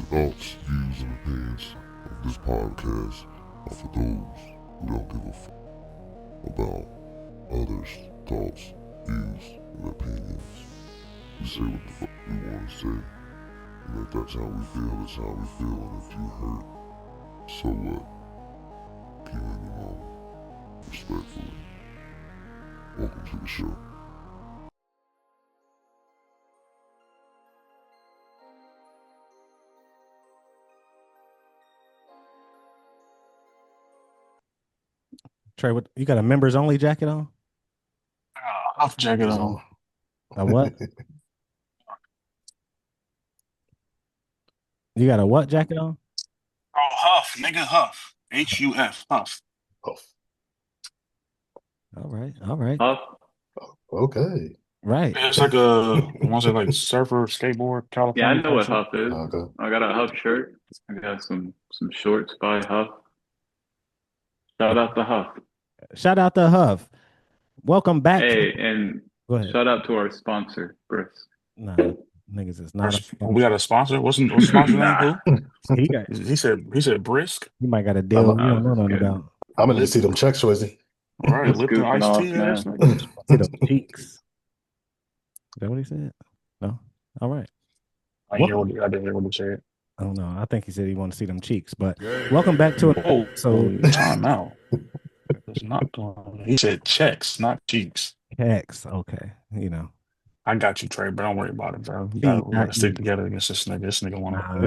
thoughts, views, and opinions of this podcast are for those who don't give a fuck about others' thoughts, views, and opinions. We say what the fuck we want to say, and if that's how we feel, that's how we feel, and if you hurt, so what? Keep it alone, respectfully. Welcome to the show. Trey, what you got a members only jacket on? Huff jacket on. A what? You got a what jacket on? Oh, Huff, nigga, Huff. Huff, Huff. All right. Huff. Okay. Right. It's like a, was it like surfer, skateboard, California? Yeah, I know what type Huff is. Okay. I got a Huff shirt. I got some shorts by Huff. Shout out to Huff. Shout out to Huff. Welcome back. Hey, and Go ahead. shout out to our sponsor, Brisk. Nah, niggas is not. We got a sponsor. What's the sponsor name? Who? He said Brisk. He might got a deal you don't know nothing about. I'm gonna see them checks, Swayze. All right, Let's Lipton goof it iced off, tea. man. ass nigga. See the cheeks. Is that what he said? No. All right. I didn't hear what he said. I don't know. I think he said he wanted to see them cheeks. But welcome back to Oh, so time out. It's not. He said checks, not cheeks. X. Okay. You know. I got you, Trey, but don't worry about it, bro. We Got gotta you. stick together against this nigga. This nigga wanna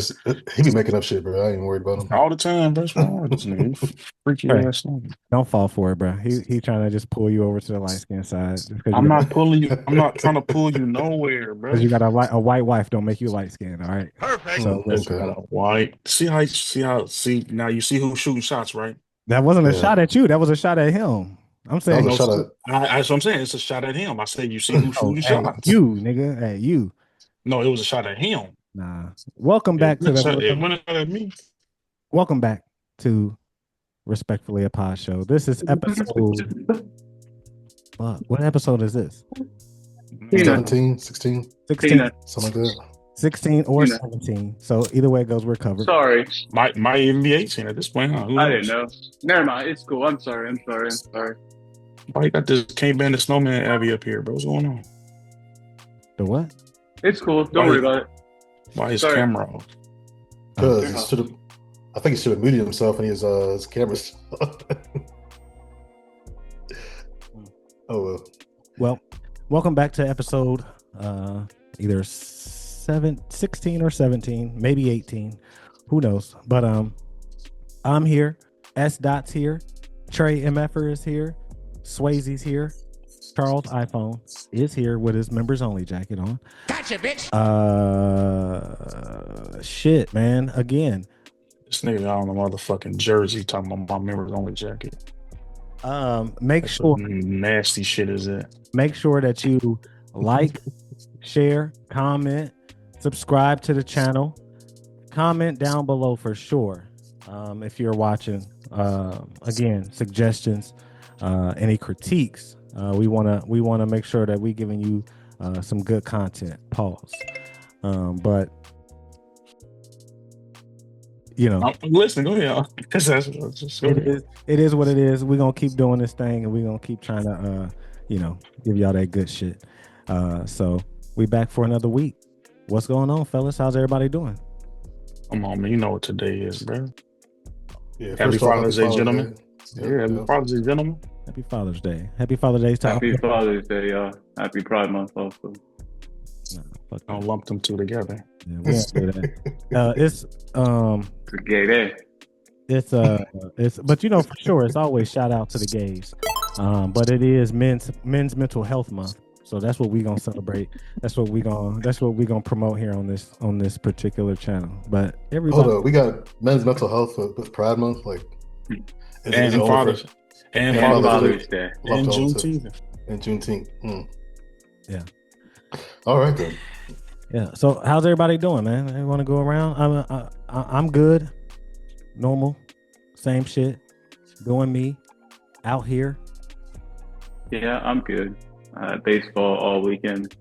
He be making up shit, bro. I ain't worried about him. all the time, bro. What's wrong with this nigga? Freaky Right. ass nigga. Don't fall for it, bro. He trying to just pull you over to the light skin side. Just 'cause I'm you not pulling you. I'm not trying to pull you nowhere, bro. because you got a white wife. Don't make you light skinned. All right. Perfect. So Listen, got a white. See now you see who's shooting shots, right? that wasn't a Yeah. shot at you. That was a shot at him. I'm saying That was a shot at- That's what I'm saying. It's a shot at him. I said you see who's oh, shooting at shots. you, nigga, at you. No, it was a shot at him. Nah. Welcome back to It went at me. welcome back to Respectfully a Pod Show. This is episode. Fuck, what episode is this? 17, 16, 16, Peanut. something like that. 16 or Peanut. 17. So either way it goes, we're covered. Sorry, Might even be 18 at this point, huh? Who I knows? didn't know. Never mind. It's cool. I'm sorry. Why you got this Can't Ban the Snowman Abby up here, bro? What's going on? The what? It's cool. Don't worry about it. Why his Sorry. camera off? Because Okay. he should have. I think he should have muted himself when his cameras. Oh well. Well, welcome back to episode either 16 or 17, maybe 18. Who knows? But I'm here. S Dot's here. Trey MFer is here. Swayze's here. Charles iPhone is here with his members only jacket on. Gotcha, bitch. Shit, man. Again. This nigga on the motherfucking jersey talking about my members only jacket. Make sure Nasty shit is that? make sure that you like, share, comment, subscribe to the channel, comment down below for sure. If you're watching, again, suggestions, any critiques, we want to make sure that we giving you some good content. Pause. But you know, Listen, go ahead. it is what it is. We're gonna keep doing this thing, and we're gonna keep trying to give y'all that good shit. So we back for another week. What's going on, fellas? How's everybody doing? Come on, man. You know what today is, bro. Yeah. Happy first off, Father's Day, gentlemen. Day. Yeah, happy Father's Day, gentlemen. Happy Father's Day. Happy Father's Day. Happy Father's Day, y'all. Happy Pride Month, also. Don't lump them two together. Yeah, we don't do that. It's a gay day. It's but you know for sure it's always shout out to the gays. But it is men's mental health month. So that's what we're gonna celebrate. That's what we're gonna promote here on this particular channel. But everybody Hold up, we got men's mental health with Pride Month, like And Father's and Father's Day. and Left over to- Juneteenth. and Juneteenth. Yeah. All right then. Yeah. So how's everybody doing, man? They want to go around? I'm good. Normal. Same shit. Doing me. Out here. Yeah, I'm good. Baseball all weekend.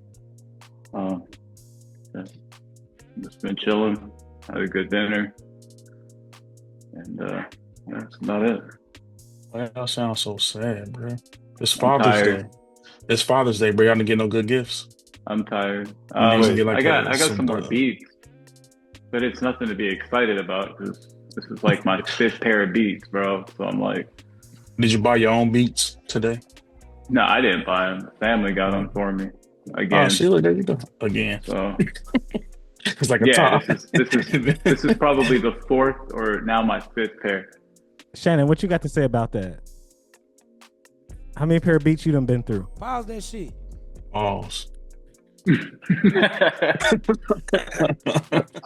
Just been chilling. Had a good dinner, and that's about it. That sounds so sad, bro. It's I'm Father's tired. Day. It's Father's Day, bro. Y'all didn't get no good gifts. I'm tired. You niggas Wait, get like I got some some more beats, but it's nothing to be excited about because this is like my 5th pair of beats, bro. So I'm like, Did you buy your own beats today? no, I didn't buy them. Family got them for me Oh, again. see, look, there you go. Again. So It's like a yeah, tie. this is probably the 4th or now my 5th pair. Shannon, what you got to say about that? How many pair of beats you done been through? Pause that shit. Pause. I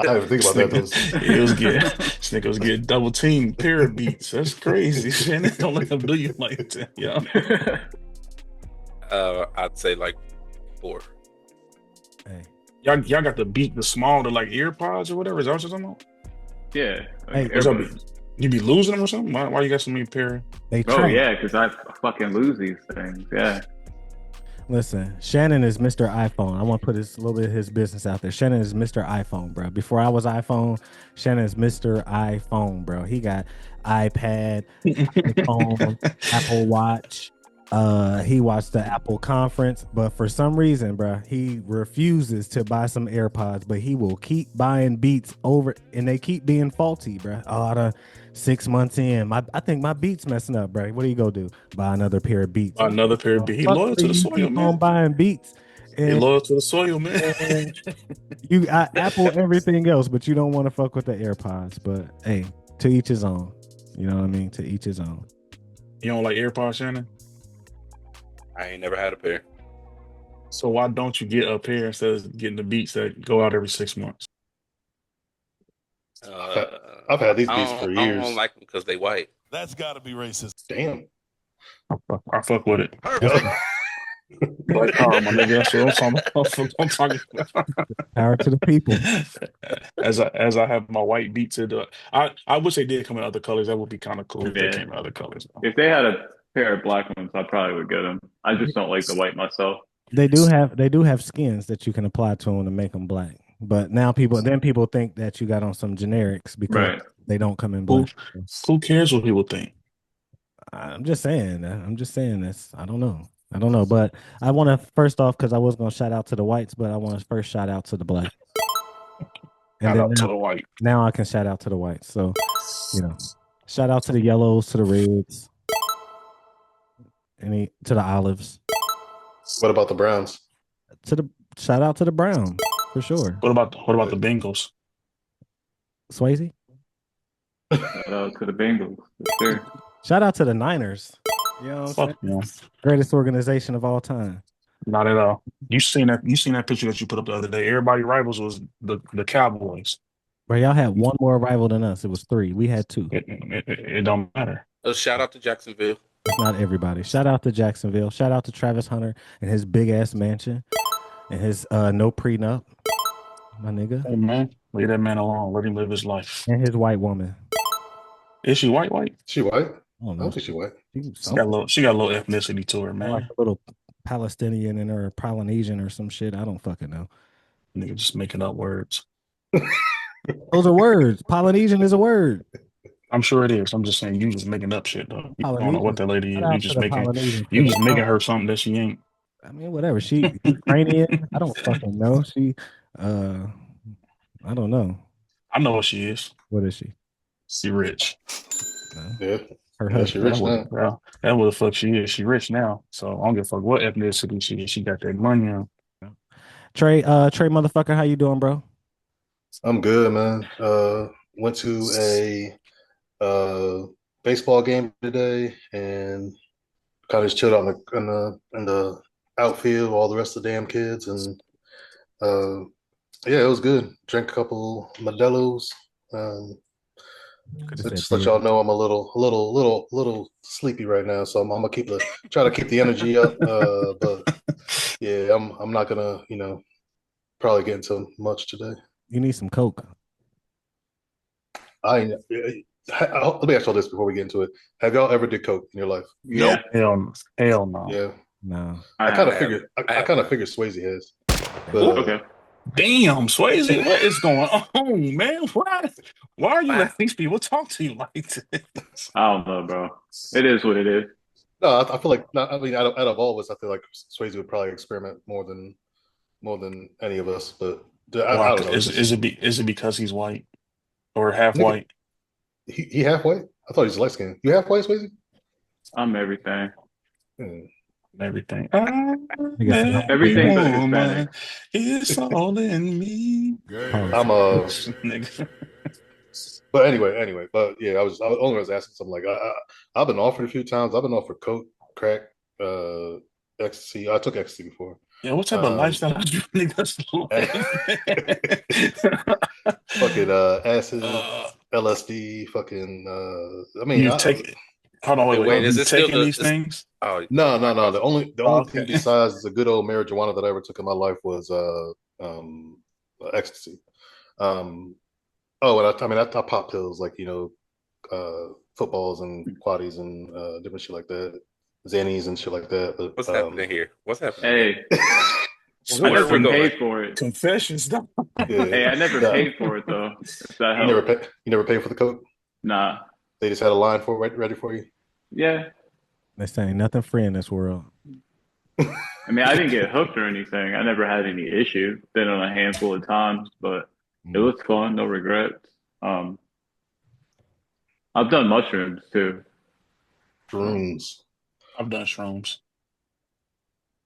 didn't think about that. It was good. This nigga was getting double teamed pair of beats. That's crazy. Shannon, don't let him do you like that, yeah. I'd say like 4. Hey, Y'all got the small, the like ear pods or whatever. Is that what you're talking about? Yeah. Hey, What's up? AirPods. You be losing them or something? Why you got so many pair? they Oh trash. yeah, because I fucking lose these things. Yeah. Listen, Shannon is Mr. iPhone. I want to put a little bit of his business out there. Shannon is Mr. iPhone, bro. Before I was iPhone, Shannon is Mr. iPhone, bro. He got iPad, iPhone, Apple Watch. He watched the Apple conference, but for some reason, bro, he refuses to buy some AirPods, but he will keep buying Beats over, and they keep being faulty, bro. Out of 6 months in, I think my Beats messing up, bro. What do you go do? Buy another pair of Beats? Another pair of beats. He Fuck loyal to the you soil, keep man. on buying Beats. He And loyal to the soil, man. you Apple everything else, but you don't want to fuck with the AirPods. But hey, to each his own. You know what I mean? To each his own. You don't like AirPods, Shannon? I ain't never had a pair. So why don't you get a pair instead of getting the beats that go out every 6 months? I've had these I beats don't- for I years. don't like them because they white. That's got to be racist. Damn. I fuck with it. Yeah. Black power, my nigga. That's what I'm talking about. Power to the people. As I have my white beats in I wish they did come in other colors. That would be kind of cool if they Yeah. came in other colors. If they had a pair of black ones, I probably would get them. I just don't like the white myself. They do have skins that you can apply to them to make them black. But now people think that you got on some generics because Right. they don't come in black. Who cares what people think? I'm just saying this. I don't know. But I want to first off, because I was going to shout out to the whites, but I want to first shout out to the black. And Shout then out to the white. now I can shout out to the whites. So, shout out to the yellows, to the reds, to the olives, What about the Browns? shout out to the brown for sure. What about the Bengals? Swayze. Shout out to the Bengals. Sure. Shout out to the Niners. You know what I'm Fuck saying? no. Greatest organization of all time. Not at all. You seen that picture that you put up the other day. Everybody rivals was the Cowboys. Bro, y'all had one more rival than us. It was 3. We had 2. It don't matter. Shout out to Jacksonville. That's not everybody. Shout out to Jacksonville. Shout out to Travis Hunter and his big ass mansion and his no prenup, my nigga, Hey man, leave that man alone. Let him live his life. and his white woman. Is she white? She white? I don't I know. don't think she white. She got a little ethnicity to her, man. Like a little Palestinian in her, Polynesian or some shit. I don't fucking know. Nigga just making up words. Those are words. Polynesian is a word. I'm sure it is. I'm just saying you just making up shit though. You don't know what that lady is. Shout out You to just the making Polynesians. her something that she ain't. I mean, whatever. She Ukrainian. I don't fucking know. She I don't know. I know what she is. What is she? She rich. No. Yeah. Her Yeah, she husband. rich now. Well, that's what the fuck she is. She rich now. So I don't give a fuck what ethnicity she is. She got that money on. Trey motherfucker, how you doing, bro? I'm good, man. Went to a baseball game today and kind of just chilled out in the outfield with all the rest of the damn kids, and yeah, it was good. Drank a couple Modelo's. Just let y'all know I'm a little sleepy right now, so I'm gonna try to keep the energy up. But yeah, I'm not gonna probably get into much today. You need some Coke. Let me ask y'all this before we get into it. Have y'all ever did coke in your life? Yeah. Hell no. Yeah. No. I kind of have- figured. I kind of figured Swayze has. But, Okay. Damn, Swayze, what is going on, man? Why are you letting these people talk to you like this? I don't know, bro. It is what it is. No, I feel like not, I mean out of all of us, I feel like Swayze would probably experiment more than any of us. But Why? I don't know. It's just Is it because he's white or half nigga, white? he half white. I thought he's light skinned. You half white, Swayze? I'm everything. Hmm. Everything. Everything but Hispanic. It's all in me. I'm Nigga. But anyway, but yeah, I only was asking something like I've been offered a few times. I've been offered coke, crack, ecstasy. I took ecstasy before. Yeah, what type of lifestyle are you niggas fucking acid, uh, LSD, fucking I mean you take hold on, wait. Wait, Are is you it still taking these the? things? Oh, no. The only thing Okay. besides the good old marijuana that I ever took in my life was ecstasy. Oh, and I mean I pop pills like footballs and quaddies and different shit like that, Xannies and shit like that. But what's happening here? What's happening? Hey, I Where we're never going? paid for it. Confessions, though. yeah, Hey, I never paid for it though. If that you helps. never pay for the coke. Nah. They just had a line for ready for you. Yeah. They saying nothing free in this world. I mean, I didn't get hooked or anything. I never had any issue. Been on a handful of times, but it was fun. No regrets. I've done mushrooms too. Shrooms. I've done shrooms.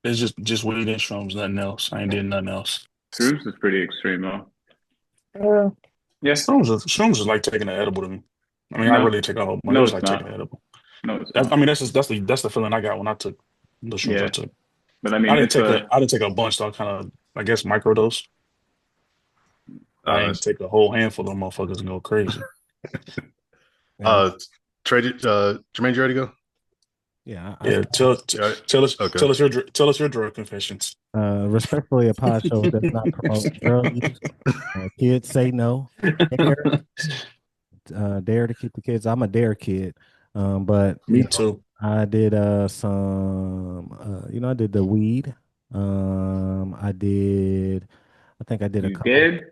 It's just weed and shrooms, nothing else. I ain't did nothing else. Shrooms is pretty extreme though. Yeah, shrooms is like taking an edible to me. I mean, I No, really take a whole bunch. no, It's it's like taking not. an edible. No, it's I not. mean, that's the feeling I got when I took the shrooms I Yeah, took. but I mean, it's a I didn't take a bunch. So I kind of, I guess, microdose. I ain't Nice. take a whole handful of them motherfuckers and go crazy. Traded. Jermaine, you ready to go? Yeah. Yeah, tell us Okay. tell us your drug confessions. Respectfully, a pod show does not promote drug use. Kids say no. Dare to keep the kids. I'm a dare kid. But Me too. I did I did the weed. I think I did a you couple. did.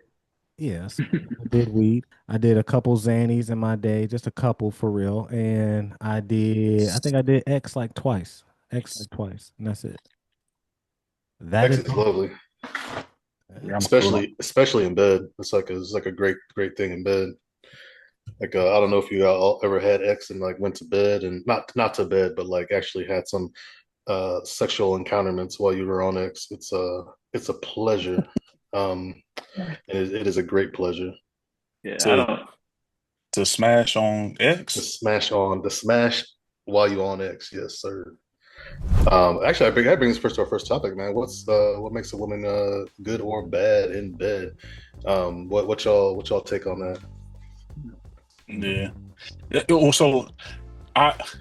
Yes, I did weed. I did a couple Xannies in my day, just a couple for real. And I think I did X like twice. And that's it. That X is is lovely, Yeah, I'm cool. especially in bed. It's like a great thing in bed. Like I don't know if you all ever had X and like went to bed and not to bed, but like actually had some sexual encounterments while you were on X. It's a pleasure. It is a great pleasure Yeah, I to don't. to smash on to X. smash while you on X. Yes, sir. Actually, I bring this first to our first topic, man. What makes a woman good or bad in bed? What y'all take on that? Yeah. Well, so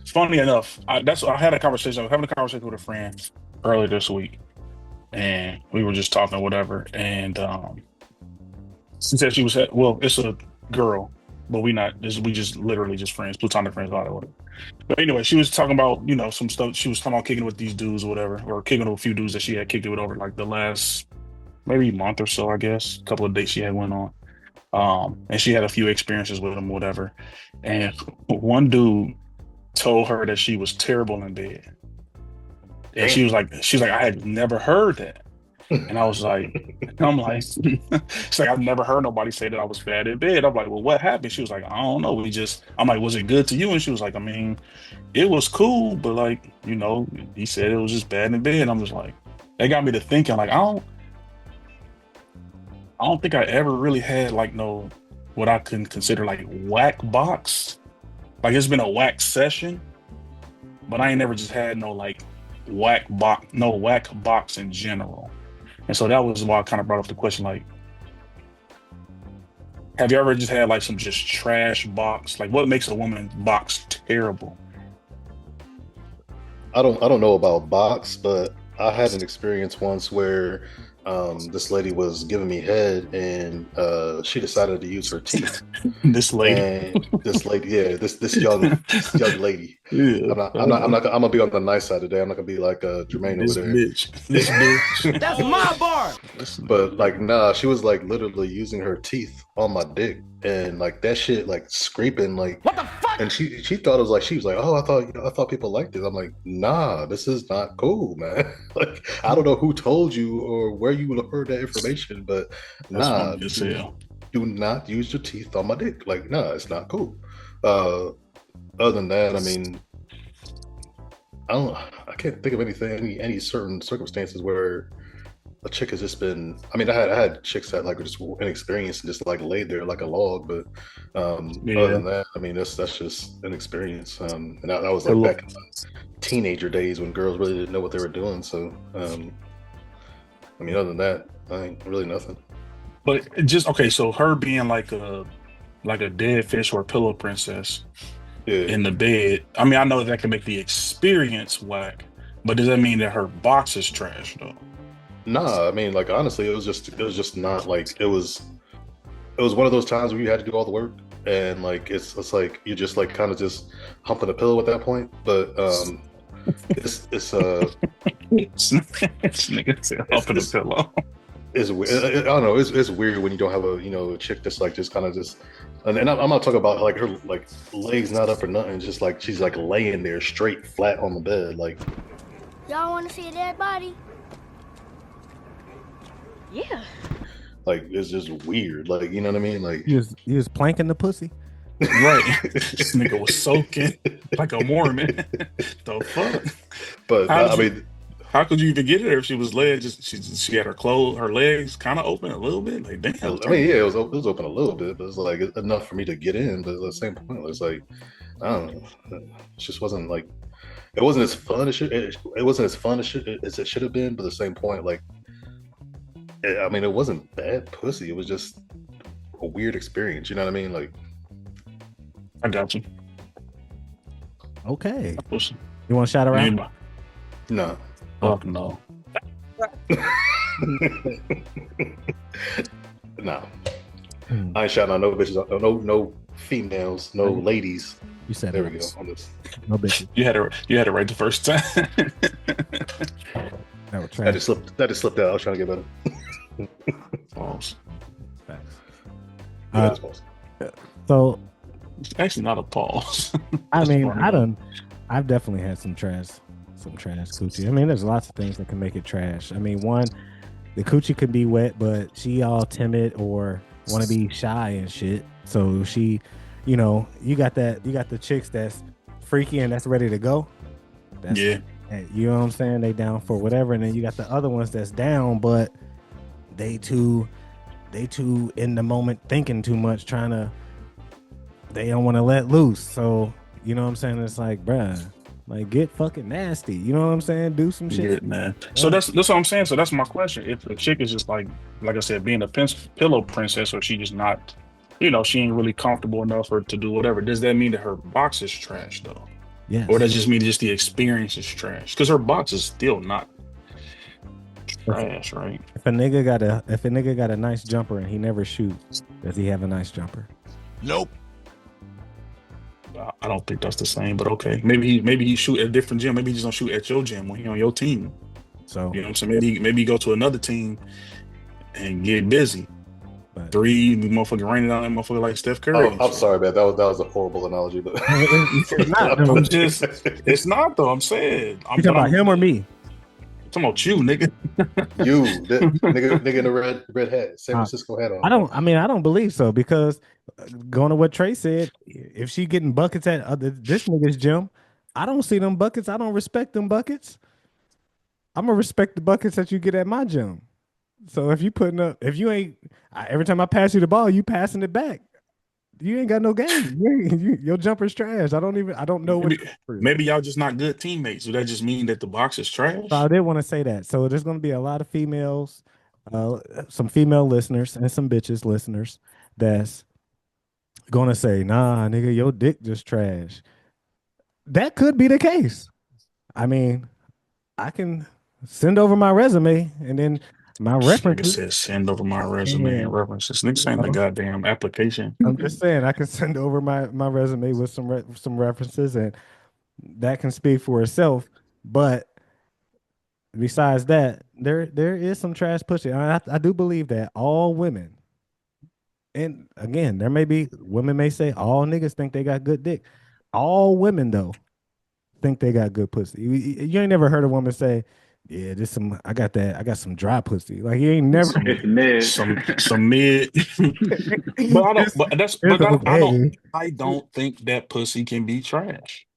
funny enough, I had a conversation. I was having a conversation with a friend earlier this week, and we were just talking whatever. And she said she was well, it's a girl, but we just literally just friends, platonic friends, all that whatever. But anyway, she was talking about some stuff. She was talking about kicking it with these dudes or whatever, or kicking with a few dudes that she had kicked it with over like the last maybe month or so, I guess. A couple of dates she had went on. And she had a few experiences with him, whatever. And one dude told her that she was terrible in bed. And she's like, I had never heard that. And I'm like, she's like, I've never heard nobody say that I was bad in bed. I'm like, well, what happened? She was like, I don't know. I'm like, was it good to you? And she was like, I mean, it was cool, but like, he said it was just bad in bed. And I'm just like, that got me to thinking, like, I don't think I ever really had like what I can consider like whack box. Like it's been a whack session, but I ain't never just had no whack box in general. And so that was why I kind of brought up the question, like, have you ever just had like some just trash box? Like what makes a woman box terrible? I don't know about box, but I had an experience once where this lady was giving me head, and she decided to use her teeth. This lady, and this lady, yeah, this young lady. yeah, I'm gonna be on the nice side today. I'm not gonna be like Jermaine this over there. this bitch. That's my bar. But like, nah, she was like literally using her teeth on my dick, and like that shit, like scraping, like What the fuck? and she thought it was like, she was like, oh, I thought people liked this. I'm like, nah, this is not cool, man. Like, I don't know who told you or where you heard that information, but That's nah, funny as hell. do not use your teeth on my dick. Like, nah, it's not cool. Other than that, I mean, I can't think of anything, any certain circumstances where a chick has just been. I mean, I had chicks that like were just inexperienced and just like laid there like a log. But other than that, I mean, that's just an experience. And that was like back in the teenager days when girls really didn't know what they were doing. So, I mean, other than that, I ain't really nothing. But just okay, so her being like a dead fish or a pillow princess in the bed. I mean, I know that can make the experience whack, but does that mean that her box is trash though? Nah, I mean, like honestly, it was just not like it was one of those times where you had to do all the work, and like it's like you're just like kind of just humping a pillow at that point. But it's nigga said humping a pillow. It's weird. I don't know. It's weird when you don't have a chick that's like just kind of just, and I'm not talking about like her like legs not up or nothing. Just like she's like laying there straight flat on the bed. Like, y'all want to see a dead body? Yeah. Like it's just weird. Like, you know what I mean? Like you was planking the pussy. Right. This nigga was soaking like a Mormon. The fuck? But I mean, how could you even get her if she was laying? She had her legs kind of open a little bit. Like, damn. I mean, yeah, it was open a little bit, but it's like enough for me to get in. But at the same point, it's like, I don't know, it just wasn't like, it wasn't as fun as it wasn't as fun as it should have been. But at the same point, like, I mean, it wasn't bad pussy. It was just a weird experience. You know what I mean? Like, I got you. Okay. You want to shout her out? No. Fuck no. No. I ain't shouting out no bitches, no females, no ladies. You said there we go on this. No bitches. You had it right the first time. That just slipped out. I was trying to get better. Pause. Pause. So it's actually not a pause. I mean, I've definitely had some trash coochie. I mean, there's lots of things that can make it trash. I mean, one, the coochie could be wet, but she all timid or want to be shy and shit. So she, you got the chicks that's freaky and that's ready to go. You know what I'm saying? They down for whatever, and then you got the other ones that's down, but they too in the moment thinking too much, they don't want to let loose. So you know what I'm saying? It's like, bruh, like get fucking nasty. You know what I'm saying? Do some shit, yeah, man. So that's what I'm saying. So that's my question. If the chick is just like I said, being a pillow princess, or she just not, she ain't really comfortable enough for to do whatever. Does that mean that her box is trash though? Yes. Or does just mean just the experience is trash? Because her box is still not trash, right? If a nigga got a nice jumper and he never shoots, does he have a nice jumper? Nope. I don't think that's the same, but okay. Maybe he shoot at a different gym. Maybe he just don't shoot at your gym when he on your team. So you know what I'm saying? Maybe you go to another team and get busy. But 3 motherfucking raining on that motherfucker like Steph Curry. I'm sorry, man. That was a horrible analogy, but it's not though. I'm saying. You talking about him or me? I'm talking about you, nigga. You, nigga in the red hat, San Francisco hat on. I don't believe so, because going to what Trey said, if she getting buckets at this nigga's gym, I don't see them buckets. I don't respect them buckets. I'm gonna respect the buckets that you get at my gym. So if you ain't, every time I pass you the ball, you passing it back. You ain't got no game. Your jumper's trash. I don't know maybe y'all just not good teammates. Would that just mean that the box is trash? So I did want to say that. So there's going to be a lot of females, some female listeners and some bitches listeners that's going to say, nah, nigga, your dick just trash. That could be the case. I mean, I can send over my resume and then My This nigga references. said send over my resume and And, references. Nigga saying the goddamn application. I'm just saying I can send over my resume with some references, and that can speak for itself. But besides that, there is some trash pussy. I do believe that all women, and again, there may be women may say all niggas think they got good dick. All women though think they got good pussy. You ain't never heard a woman say, "Yeah, this some I got some dry pussy." Like you ain't never. Some It's mid. some mid. But I don't. But that's. It's But that, I don't. okay. I don't think that pussy can be trash.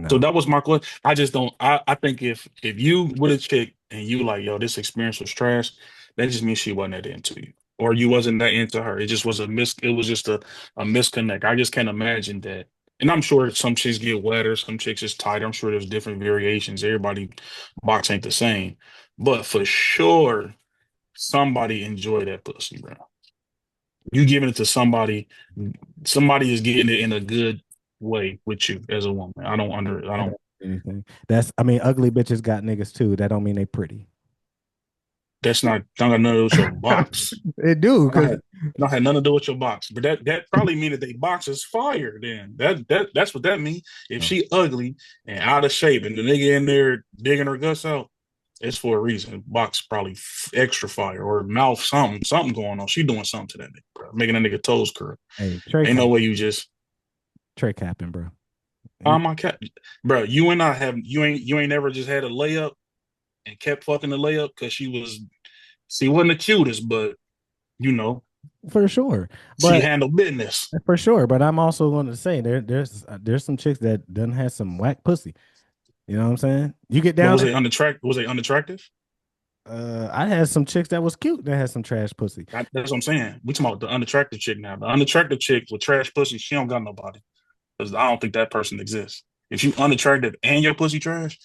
So No, that was my question. I just don't. I think if you with a chick and you like, yo, this experience was trash, that just means she wasn't that into you, or you wasn't that into her. It just was a mis. It was just a misconnect. I just can't imagine that. And I'm sure some chicks get wetter, some chicks is tighter. I'm sure there's different variations. Everybody box ain't the same, but for sure, somebody enjoy that pussy, bro. You giving it to somebody, somebody is getting it in a good way with you as a woman. I don't. anything. I mean, ugly bitches got niggas too. That don't mean they pretty. That's not got nothing to do with your box. It do Not because had, not had nothing to do with your box. But that probably mean that they box is fire. Then that's what that mean. If she ugly and out of shape and the nigga in there digging her guts out, it's for a reason. Box probably extra fire or mouth something going on. She doing something to that nigga, bro. Making that nigga toes curl. hey, Trey Ain't no way you just Trey capping, bro. my cat, bro. You and I have you ain't never just had a layup and kept fucking the layup because she wasn't the cutest, but you know. For sure, She but handled business. for sure. But I'm also going to say there's some chicks that done have some whack pussy. You know what I'm saying? You get But down. was it unattractive? Was it unattractive? I had some chicks that was cute that had some trash pussy. That's what I'm saying. We talking about the unattractive chick now. The unattractive chick with trash pussy, she don't got nobody. Because I don't think that person exists. If you unattractive and your pussy trash,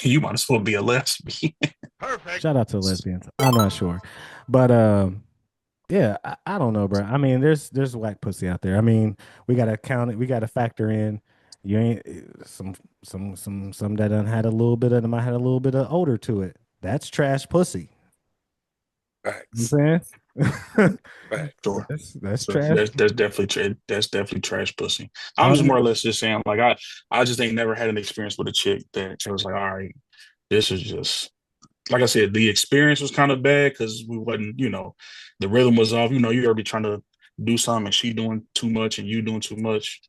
you might as well be a lesbian. Perfect. Shout out to lesbians. I'm not sure, but yeah, I don't know, bro. I mean, there's whack pussy out there. I mean, we gotta count it. We gotta factor in. You ain't some that done had a little bit of them. I had a little bit of odor to it. That's trash pussy. You know what I'm saying? Right. Sure. That's So trash. that's definitely trash pussy. I'm just more or less just saying, like I just ain't never had an experience with a chick that was like, all right, this is just like I said, the experience was kind of bad because we wasn't, the rhythm was off. You ever be trying to do something and she doing too much and you doing too much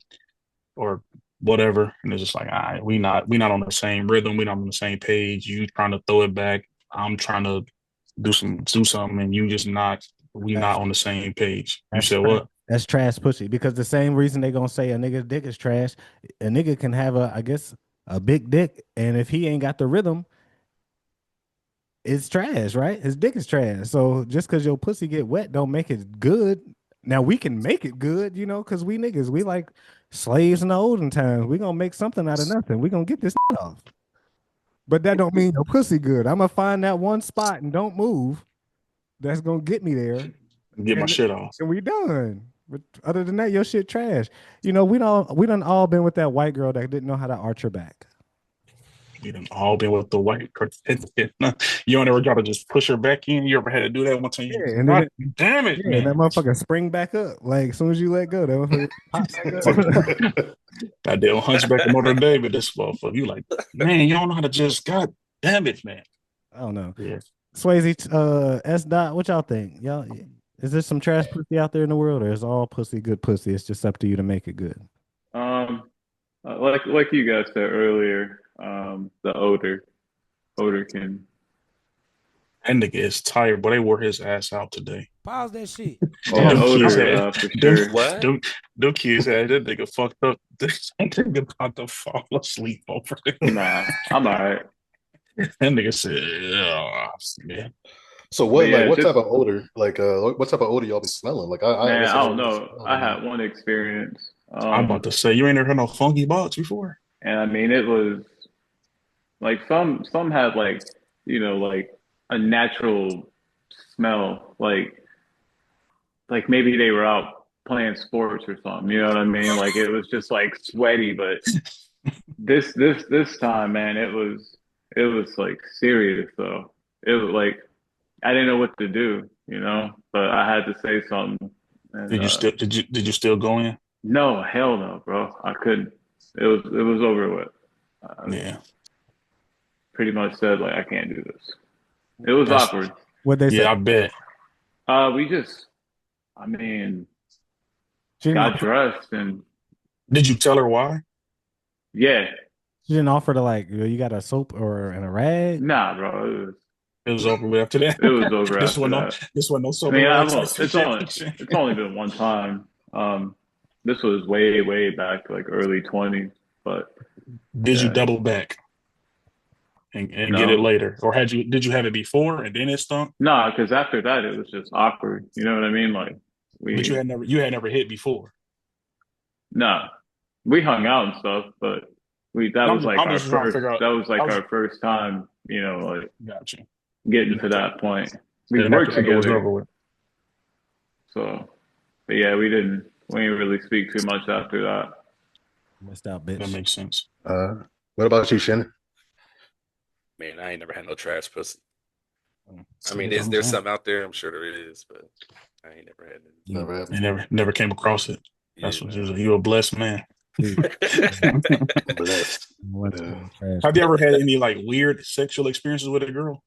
or whatever. And it's just like, all right, we not on the same rhythm, we not on the same page. You trying to throw it back. I'm trying to do something and you just not on the same page. You said what? That's trash pussy because the same reason they gonna say a nigga's dick is trash, a nigga can have I guess a big dick, and if he ain't got the rhythm, it's trash, right? His dick is trash. So just because your pussy get wet don't make it good. Now we can make it good, because we niggas, we like slaves in the olden times. We gonna make something out of nothing. We gonna get this off. But that don't mean your pussy good. I'm gonna find that one spot and don't move. That's gonna get me there. Get my shit off. And we done. But other than that, your shit trash. We done all been with that white girl that didn't know how to arch her back. We done all been with the white girl. You don't ever try to just push her back in. You ever had to do that one time? Yeah, and God then damn it, man. And that motherfucker spring back up. Like as soon as you let go, that motherfucker pop back up. Goddamn Hunchback of Notre Dame, but this motherfucker, you like, man, you don't know how to just, God damn it, man. I don't know. Yeah. Swayze, S dot, what y'all think? Y'all, is there some trash pussy out there in the world, or is all pussy good pussy? It's just up to you to make it good. Like you guys said earlier, the odor can. That nigga is tired, but they wore his ass out today. Pause that shit. Yeah, them kids odor, had, for sure. What? them kids had that nigga fucked up. This nigga about to fall asleep over there. Nah, I'm all right. That nigga said, oh, man. So what? Yeah, like, what just- type of odor? Like, what type of odor y'all be smelling? Like, Man, guess I don't know. I had one experience. I'm about to say, you ain't never heard no funky box before? And I mean, it was like some had like like a natural smell, like maybe they were out playing sports or something. You know what I mean? Like it was just like sweaty. But this time, man, it was like serious though. it was like I didn't know what to do, but I had to say something. And Did you still go in? no, hell no, bro. I couldn't. It was over with. I Yeah. pretty much said like I can't do this. It was That's awkward. What they say? I bet. We just, I mean, She didn't got offer, dressed and Did you tell her why? yeah, she didn't offer to like, you got a soap or and a rag? nah, bro. It was over with after that. It was over this after one no that. this one no I sober mean, rags. it's only been one time. This was way, way back, like early 20s, but Did you yeah, double back and get it no. later? Or did you have it before and then it stunk? No, because after that it was just awkward. You know what I mean? Like But we you had never hit before. no, we hung out and stuff, but we that was like I'm our just trying to first figure out. that was I like was our first time, like got you. getting to that point. We And after worked that it was over together, with. so but yeah, we didn't really speak too much after that. Missed out, That bitch. makes sense. What about you, Shannon? Man, I ain't never had no trash pussy. I See, mean, that's what I'm there's saying. some out there. I'm sure there is, but I ain't never had it. Never You happened. never came across it. That's Yeah, what no. you're a blessed man. Blessed. What's Yeah. trash? Have you ever had any like weird sexual experiences with a girl?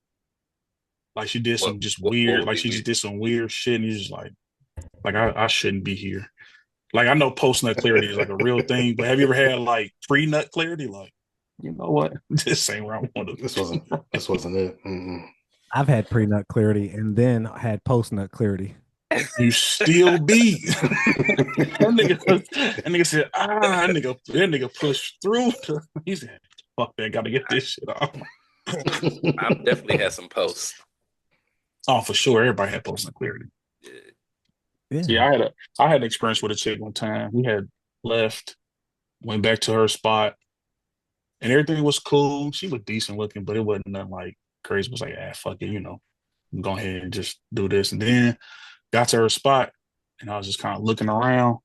Like she did What some just what weird, would like be she just weird? did some weird shit, and you just like I shouldn't be here. Like I know post nut clarity is like a real thing, but have you ever had like pre nut clarity? Like, you know what? This ain't where I want to. This wasn't it. Mm-mm. I've had pre-nut clarity and then had post-nut clarity. You still be. that nigga said, that nigga pushed through. He said, fuck that, gotta get this shit off. I've definitely had some posts. Oh, for sure. Everybody had post nut clarity. Yeah. Yeah. I had an experience with a chick one time. We had left, went back to her spot, and everything was cool. She was decent looking, but it wasn't nothing like crazy. It was like, fuck it, go ahead and just do this. And then got to her spot, and I was just kind of looking around.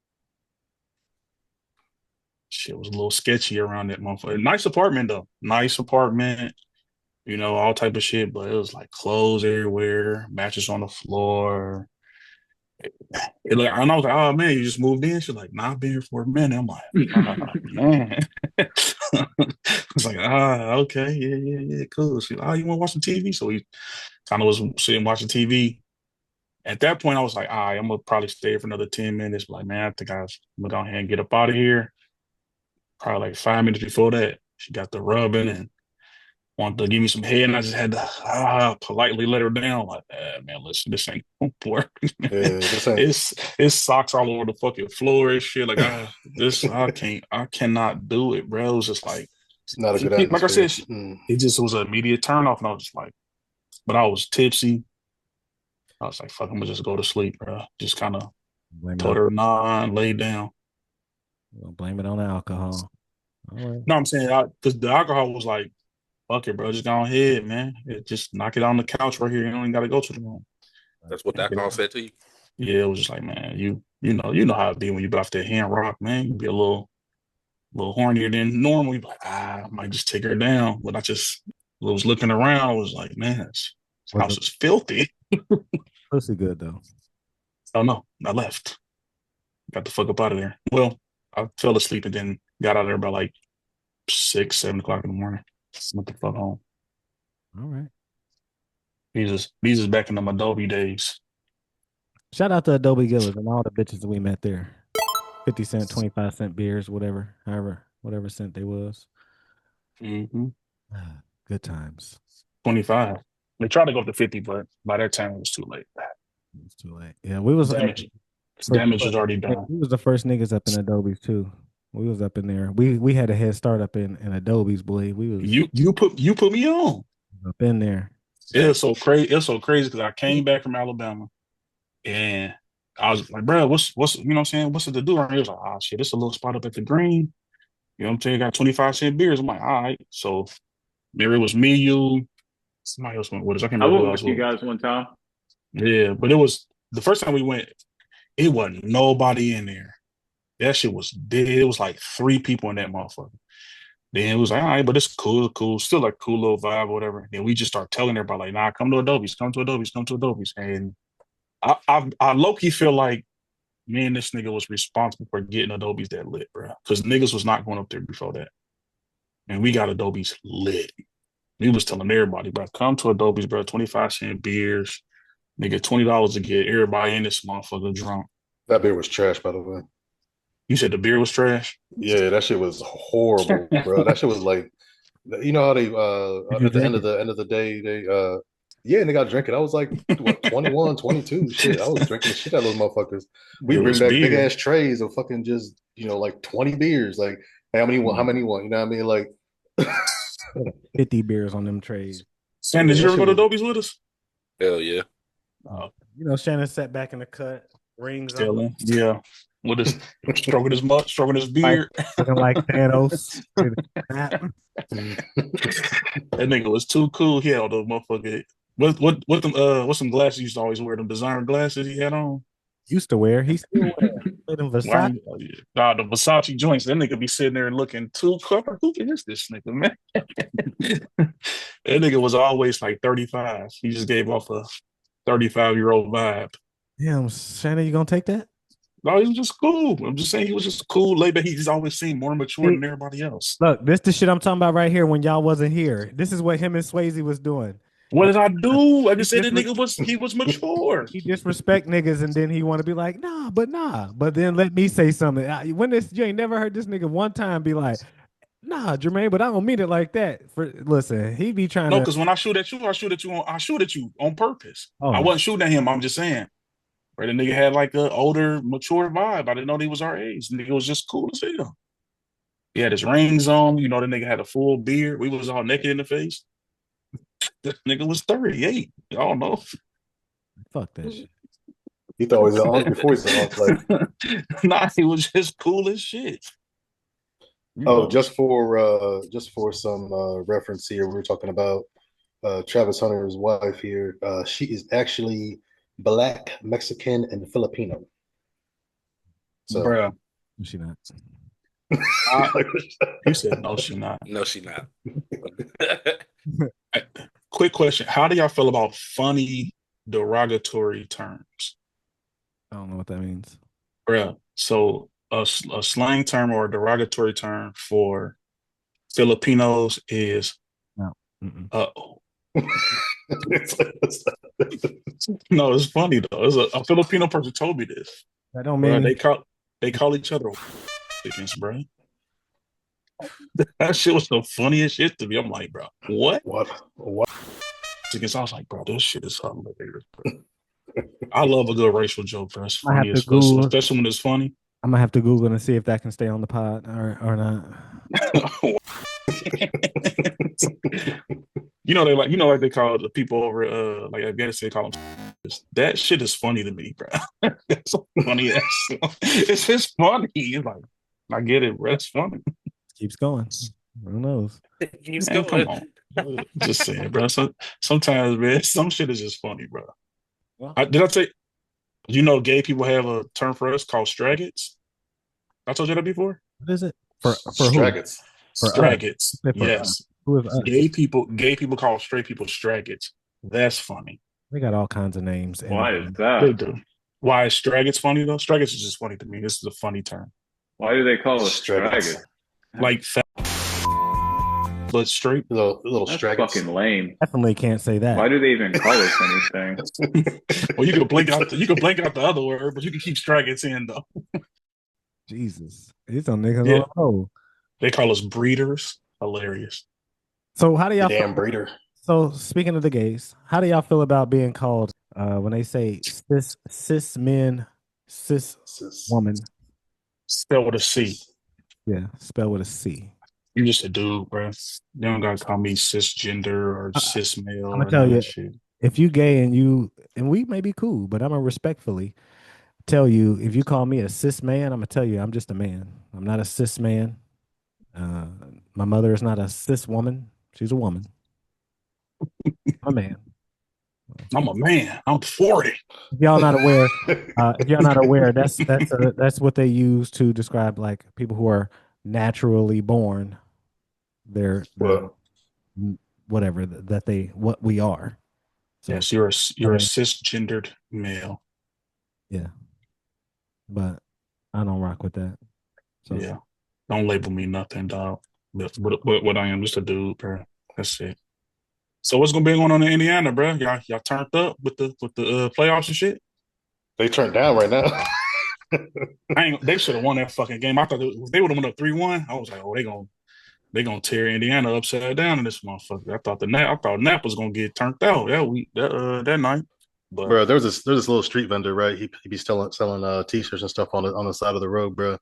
Shit was a little sketchy around that motherfucker. Nice apartment though. Nice apartment, all type of shit, but it was like clothes everywhere, mattress on the floor. And I was like, oh man, you just moved in? She's like, nah, I've been here for a minute. I'm like, man. It's like, okay, yeah, cool. She's like, you want to watch some TV? So we kind of was sitting watching TV. At that point, I was like, all right, I'm gonna probably stay for another 10 minutes. But like, man, I think I'm gonna go ahead and get up out of here. Probably like 5 minutes before that, she got the rubbing and wanted to give me some head, and I just had to politely let her down. Like, man, listen, this ain't gonna work. Yeah, this ain't. It's socks all over the fucking floor and shit. Like, I cannot do it, bro. It was just like, Not a good like I atmosphere. said, it just was an immediate turn off, and I was just like, but I was tipsy. I was like, fuck, I'm gonna just go to sleep, bro. Just kind of told her, nah, and lay down. We'll blame it on the alcohol. All right. No, I'm saying, because the alcohol was like, fuck it, bro. Just go ahead, man. Just knock it on the couch right here. You don't even got to go to the room. That's what the alcohol said to you. Yeah, it was just like, man, you know how it be when you be off that hand rock, man. You be a little hornier than normal. You be like, I might just take her down. But I just was looking around. I was like, man, this house is filthy. Pussy good though. Oh no, I left. Got the fuck up out of there. Well, I fell asleep and then got out of there by like 6, 7 o'clock in the morning. Went the fuck home. All right. These is back in the Adobe days. Shout out to Adobe Gillis and all the bitches that we met there. 50 cent, 25 cent beers, whatever cent they was. Mm-hmm. Good times. 25. They tried to go up to 50, but by that time it was too late. It was too late. Yeah, we was damage was already done. We was the first niggas up in Adobe's too. We was up in there. We had a head start up in Adobe's, boy. We was you put me on up in there. It was so crazy. It's so crazy because I came back from Alabama and I was like, bro, what's you know what I'm saying? What's it to do? And he was like, oh shit, it's a little spot up at the Green. You know what I'm saying? Got 25 cent beers. I'm like, all right. So maybe it was me, you, somebody else went with us. I can't I remember who went else with you was. guys one time. Yeah, but it was the first time we went, it wasn't nobody in there. That shit was dead. It was like 3 people in that motherfucker. Then it was like, all right, but it's cool, still like cool little vibe or whatever. Then we just start telling everybody like, nah, come to Adobe's, come to Adobe's, come to Adobe's. And I low key feel like me and this nigga was responsible for getting Adobe's that lit, bro. Because niggas was not going up there before that. And we got Adobe's lit. We was telling everybody, bro, come to Adobe's, bro, 25-cent beers. Nigga, $20 to get everybody in this motherfucker drunk. That beer was trash, by the way. You said the beer was trash? Yeah, that shit was horrible, bro. That shit was like, you know how they at the end of the day they yeah, and they got drinking. I was like, what, 21, 22, shit. I was drinking the shit out of those motherfuckers. We bring back big ass trays of fucking just, like 20 beers. Like, hey, how many want? How many want? You know what I mean? Like 50 beers on them trays. Sam, did you ever go to Adobe's with us? Hell yeah. Shannon sat back in the cut, rings Still on. in. Yeah. With his stroking his beard. Looking like Thanos. That nigga was too cool. He had all those motherfuckers. What's some glasses he used to always wear? Them designer glasses he had on? Used to wear. He still wear them Versace. Nah, the Versace joints. That nigga be sitting there and looking too clever. Who is this nigga, man? That nigga was always like 35. He just gave off a 35-year-old vibe. Damn, Shannon, you gonna take that? No, he was just cool. I'm just saying he was just cool, laid back. He just always seemed more mature than everybody else. Look, this the shit I'm talking about right here when y'all wasn't here. This is what him and Swayze was doing. What did I do? I just said that nigga was mature. He disrespect niggas and then he want to be like, nah. But then let me say something. You ain't never heard this nigga one time be like, nah, Jermaine, but I don't mean it like that. Listen, he be trying to. No, because when I shoot at you, I shoot at you on purpose. Oh. I wasn't shooting at him. I'm just saying. Right, the nigga had like an older, mature vibe. I didn't know he was our age. The nigga was just cool as hell. He had his rings on. The nigga had a full beard. We was all naked in the face. This nigga was 38. Y'all know. Fuck that shit. He thought he was on before he said like nah, he was just cool as shit. Just for some reference here, we were talking about Travis Hunter's wife here. She is actually Black, Mexican, and Filipino. So, bruh. She not. You said no, she not. No, she not. Quick question: how do y'all feel about funny derogatory terms? I don't know what that means, bruh. So a slang term or a derogatory term for Filipinos is uh-oh. No, it's funny though. A Filipino person told me this. That don't mean they call each other bro. That shit was the funniest shit to me. I'm like, bro, what? I was like, bro, this shit is hilarious. I love a good racial joke, bro. It's funny, especially when it's funny. I'm gonna have to Google and see if that can stay on the pod or not. like they call the people over like Afghanistan, they call them. That shit is funny to me, bro. It's so funny. It's just funny. It's like, I get it, bro. It's funny. Keeps going. Who knows? Keeps going. Come on. Just saying, bro. Sometimes, man, some shit is just funny, bro. Well, did I say? Gay people have a term for us called straggots? I told you that before. What is it? For straggots. Straggots. Yes. Who is us? Gay people call straight people straggots. That's funny. They got all kinds of names. Why is that? They do. Why is straggots funny though? Straggots is just funny to me. This is a funny term. Why do they call us straggots? Like fat, but straight. Little straggots. Fucking lame. Definitely can't say that. Why do they even call us anything? Well, you can blink out the other word, but you can keep straggots in though. Jesus, these some niggas on the road. They call us breeders. Hilarious. So how do y'all? Damn breeder. So speaking of the gays, how do y'all feel about being called when they say cis men, cis woman? Spelled with a C. Yeah, spelled with a C. You just a dude, bro. You don't gotta call me cisgender or cis male. I'm gonna tell you, if you gay and we may be cool, but I'm gonna respectfully tell you, if you call me a cis man, I'm gonna tell you I'm just a man. I'm not a cis man. My mother is not a cis woman. She's a woman. I'm a man. I'm a man. I'm 40. If y'all not aware, that's what they use to describe like people who are naturally born their whatever what we are. So, yes, you're a cisgendered male. Yeah, but I don't rock with that. So. Yeah, don't label me nothing, dog. What I am, just a dude, bro. That's it. So what's gonna be going on in Indiana, bro? Y'all turned up with the playoffs and shit. They turned down right now. They should have won that fucking game. I thought they would have went up 3-1. I was like, oh, they gonna tear Indiana upside down in this motherfucker. I thought Nap was gonna get turned out that night. But bro, there's this little street vendor, right? He be selling t-shirts and stuff on the side of the road, bro.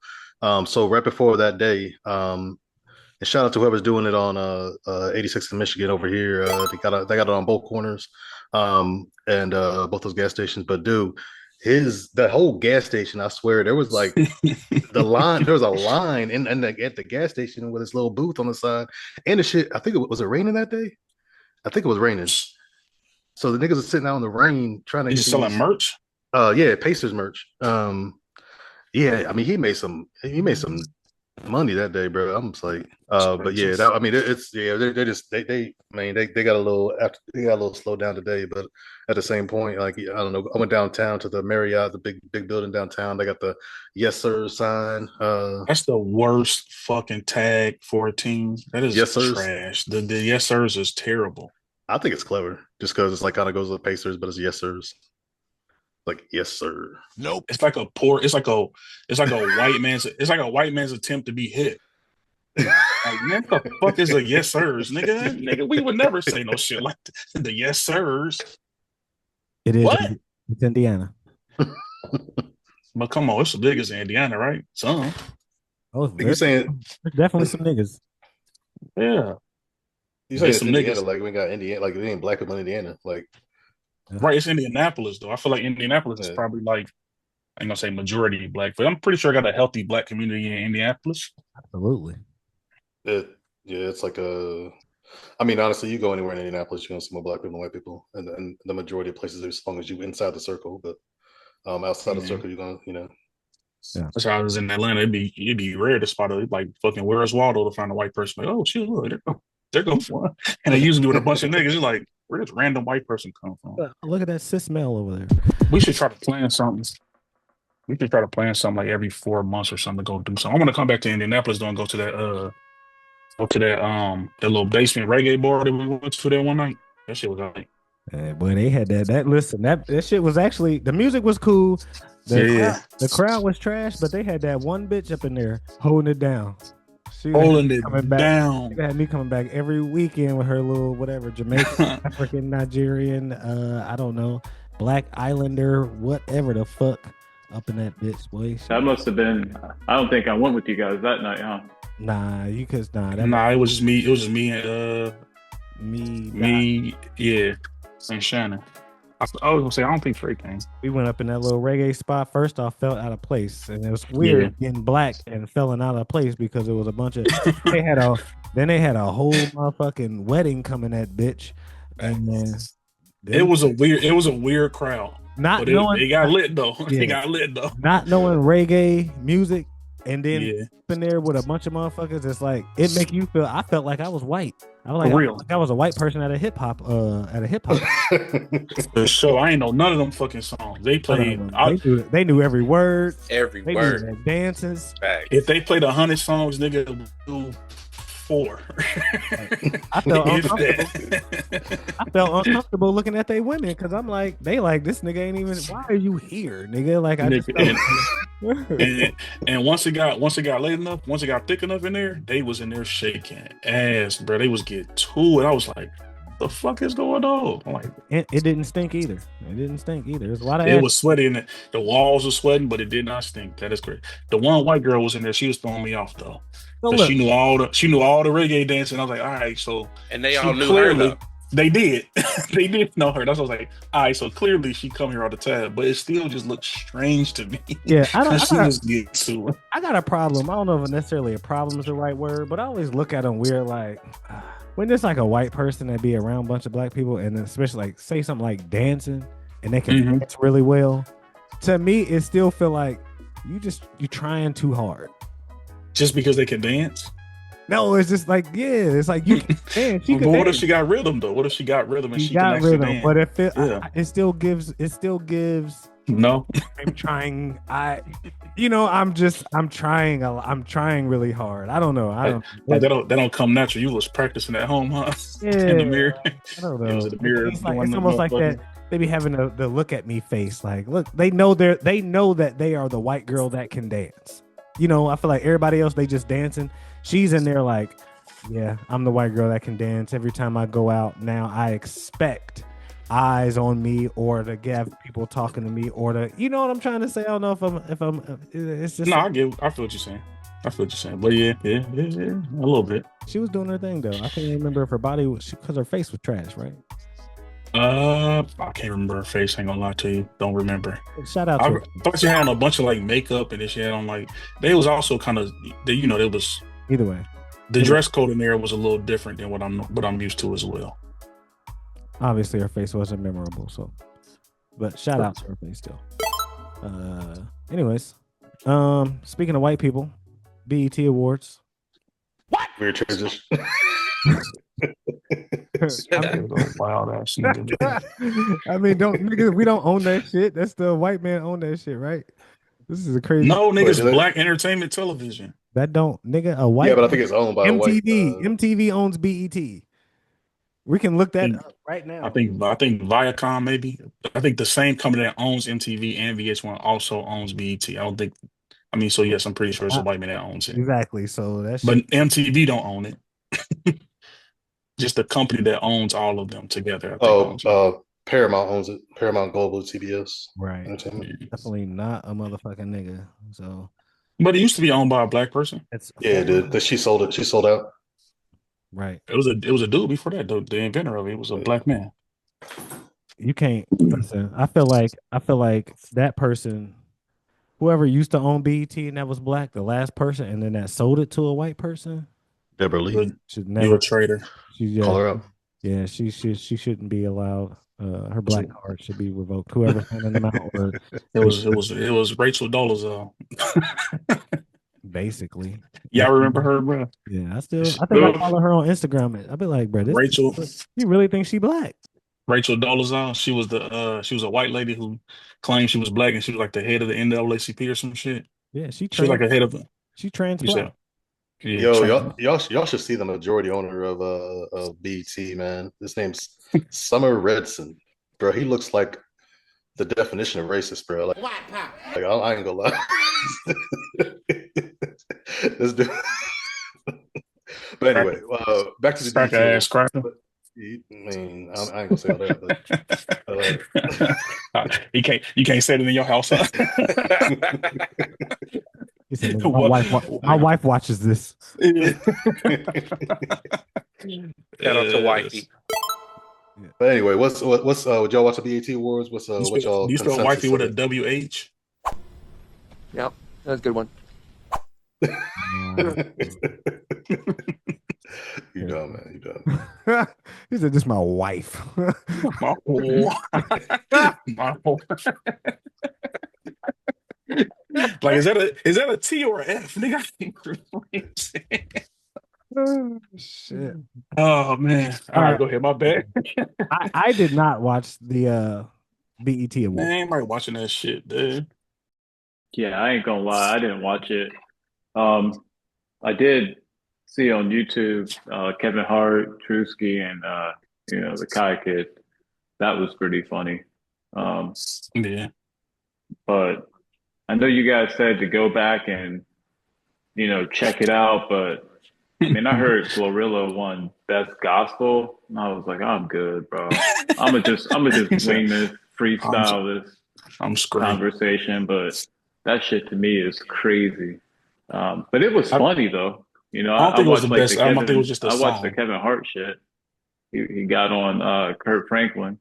So right before that day, and shout out to whoever's doing it on 86 in Michigan over here. They got it on both corners, and both those gas stations. But dude, that whole gas station, I swear, there was like there was a line at the gas station with this little booth on the side, and the shit. I think was it raining that day? I think it was raining. So the niggas are sitting out in the rain trying to get selling merch. Yeah, Pacers merch. Yeah, I mean he made some money that day, bro. I'm just like, but yeah, they got a little slowed down today, but at the same point, like I don't know, I went downtown to the Marriott, the big building downtown. They got the yes sir sign. That's the worst fucking tag for a team. That is trash. The yes sirs is terrible. I think it's clever, just because it's like kind of goes with the Pacers, but it's yes sirs. Like yes sir. Nope. It's like a white man's attempt to be hit. Like, man, what the fuck is a yes sirs, nigga? Nigga, we would never say no shit like the yes sirs. It is. What? It's Indiana. But come on, it's the biggest in Indiana, right? Some. Oh, you saying there's definitely some niggas. Yeah. You say some Indiana, niggas like we got Indiana, like we ain't black people in Indiana, like. Right, it's Indianapolis though. I feel like Indianapolis is probably like I ain't gonna say majority black, but I'm pretty sure I got a healthy black community in Indianapolis. Absolutely. It's like I mean, honestly, you go anywhere in Indianapolis, you're gonna see more black people than white people, and the majority of places, as long as you inside the circle, but outside the circle, you're gonna, Yeah. That's how I was in Atlanta. It'd be rare to spot it, like fucking Where's Waldo to find a white person. Like, oh shit, look, there goes one. And they usually do it with a bunch of niggas. You're like, where does random white person come from? Look at that cis male over there. We should try to plan something. We should try to plan something like every 4 months or something to go do something. I want to come back to Indianapolis though and go to that little basement reggae bar that we went to that one night. That shit was like, hey, boy, they had that. Listen, that shit was actually, the music was cool. The crowd was trash, but they had that one bitch up in there holding it down. She had me coming back every weekend with her little whatever Jamaican, African, Nigerian, I don't know, Black Islander, whatever the fuck, up in that bitch, boy. That must have been. I don't think I went with you guys that night, huh? Nah, it was just me. It was just me and me, yeah, and Shannon. I was gonna say I don't think Frey came. We went up in that little reggae spot. First off, felt out of place, and it was weird getting black and feeling out of place because it was a bunch of. they had a whole motherfucking wedding coming that bitch, and then it was a weird crowd. It got lit though. Yeah. It got lit though. Not knowing reggae music, and then in there with a bunch of motherfuckers, it's like it make you feel. I felt like I was white. I was like I was a white person at a hip hop. For sure, I ain't know none of them fucking songs. They played. They knew every word. Every they word. Knew their dances. If they played 100 songs, nigga, do 4. I felt uncomfortable looking at they women because I'm like, they like this nigga ain't even. Why are you here, nigga? Like I just and once it got late enough, once it got thick enough in there, they was in there shaking ass, bro. They was getting to it. I was like, the fuck is going on? I'm like, it didn't stink either. There's a lot of. It was sweaty in it. The walls were sweating, but it did not stink. That is great. The one white girl was in there. She was throwing me off though. So she knew all the reggae dancing. I was like, all right, so and they all knew her though. They did. They did know her. That's what I was like, all right, so clearly she come here all the time, but it still just looks strange to me. Yeah, I got a problem. I don't know if necessarily a problem is the right word, but I always look at them weird, like when there's like a white person that be around a bunch of black people, and especially like say something like dancing, and they can dance really well. To me, it still feel like you trying too hard. Just because they can dance? No, it's just like, yeah, it's like you can dance. She But could what if dance. she got rhythm though? What if she got rhythm and She she can got actually rhythm, dance? but if Yeah. it still gives. No. I'm trying. I'm trying really hard. I don't know. Like that don't come natural. You was practicing at home, huh? Yeah, In the mirror. I don't It was know. in the mirror It's like doing it's the almost like motherfucking. that. They be having the look at me face. Like, look, they know that they are the white girl that can dance. I feel like everybody else they just dancing. She's in there like, yeah, I'm the white girl that can dance. Every time I go out now, I expect eyes on me or to have people talking to me or to, you know what I'm trying to say. I don't know if I'm. It's just No, I feel what you're saying. But yeah, a little bit. she was doing her thing though. I can't remember if her body was because her face was trash, right? I can't remember her face. Ain't gonna lie to you. Don't remember. Shout out I to her. thought she had on a bunch of like makeup, and then she had on like they was also kind of it was Either way, the dress code in there was a little different than what I'm used to as well. obviously her face wasn't memorable, so but shout out to her face still. Anyways, speaking of white people, BET Awards. Weird transition. Wild ass nigga. I mean, niggas, we don't own that shit. That's the white man own that shit, right? This is a crazy. No, niggas, do they? Black Entertainment Television. That don't, nigga, a white. Yeah, but I think it's owned by a white. MTV owns BET. We can look that up right now. I think Viacom maybe. I think the same company that owns MTV and VH1 also owns BET. I don't think. I mean, so yes, I'm pretty sure it's a white man that owns it. Exactly. So that's. But MTV don't own it. Just the company that owns all of them together. Paramount owns it. Paramount Global TBS. Right. Entertainment. Definitely not a motherfucking nigga. So. But it used to be owned by a black person. Yeah, it did. She sold it. She sold out. Right. It was a dude before that. The inventor of it was a black man. You can't listen. I feel like that person, whoever used to own BET and that was black, the last person, and then that sold it to a white person. Deborah Lee. Should never. You're a traitor. Call her up. Yeah, she shouldn't be allowed. Her black card should be revoked. Whoever's handing them out. It was Rachel Dolezal. Basically. Y'all remember her, bro? Yeah, I think I follow her on Instagram. I'll be like, bro, Rachel. You really think she black? Rachel Dolezal. She was a white lady who claimed she was black, and she was like the head of the NAACP or some shit. Yeah, she was like a head of it. She trans black. Yeah, y'all should see the majority owner of BET, man. His name's Summer Redson, bro. He looks like the definition of racist, bro. Like I ain't gonna lie. This dude. But anyway, back to the cracker ass cracker. I mean, I ain't gonna say all that, but you can't say it in your house. Huh? He said, my wife watches this. Shout out to wifey. But anyway, what's would y'all watch the BET Awards? What y'all? You spell wifey with a WH? Yep, that's a good one. You dumb, man. You dumb. He said, "This is my wife." My whole. Like, is that a T or an F? Nigga, Oh, shit. Oh man. All right, go ahead. My bad. I did not watch the BET Awards. Man, ain't nobody watching that shit, dude. Yeah, I ain't gonna lie, I didn't watch it. I did see on YouTube Kevin Hart, Trusky, and the Kai Kid. That was pretty funny. Yeah. But I know you guys said to go back and check it out, but I mean, I heard GloRilla won Best Gospel, and I was like, I'm good, bro. I'm gonna just wing this, freestyle this conversation, but that shit to me is crazy. But it was funny though. I don't think it was the best. I don't think it was just a I watched song. the Kevin Hart shit. He got on Kurt Franklin.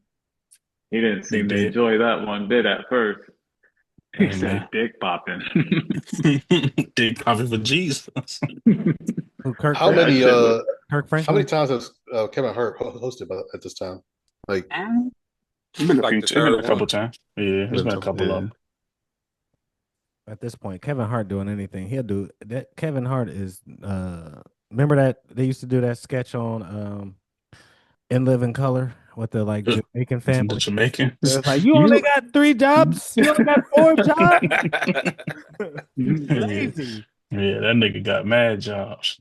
He didn't seem to enjoy that one bit at first. He said dick popping. Dick popping for Jesus. How many Kirk Franklin? How many times has Kevin Hart hosted at this time? Like, it's been a couple times. Yeah, it's been a couple of them. At this point, Kevin Hart doing anything, he'll do that. Kevin Hart is remember that they used to do that sketch on In Living Color with the like Jamaican family. Jamaican. It's like you only got 3 jobs. You only got 4 jobs. Yeah. Lazy. Yeah, that nigga got mad jobs.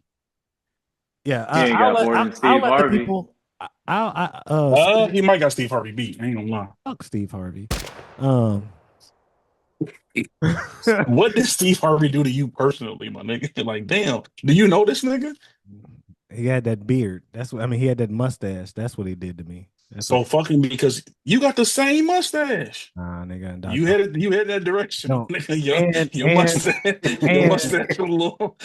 Yeah, He ain't got more than I'll Steve let the Harvey. people. I'll He might got Steve Harvey beat. I ain't gonna lie. fuck Steve Harvey. What did Steve Harvey do to you personally, my nigga? Like, damn, do you know this nigga? He had that beard. That's what I mean. He had that mustache. That's what he did to me. That's So what, fucking because you got the same mustache. nah, nigga. You headed that direction. No. Nigga, your mustache, a little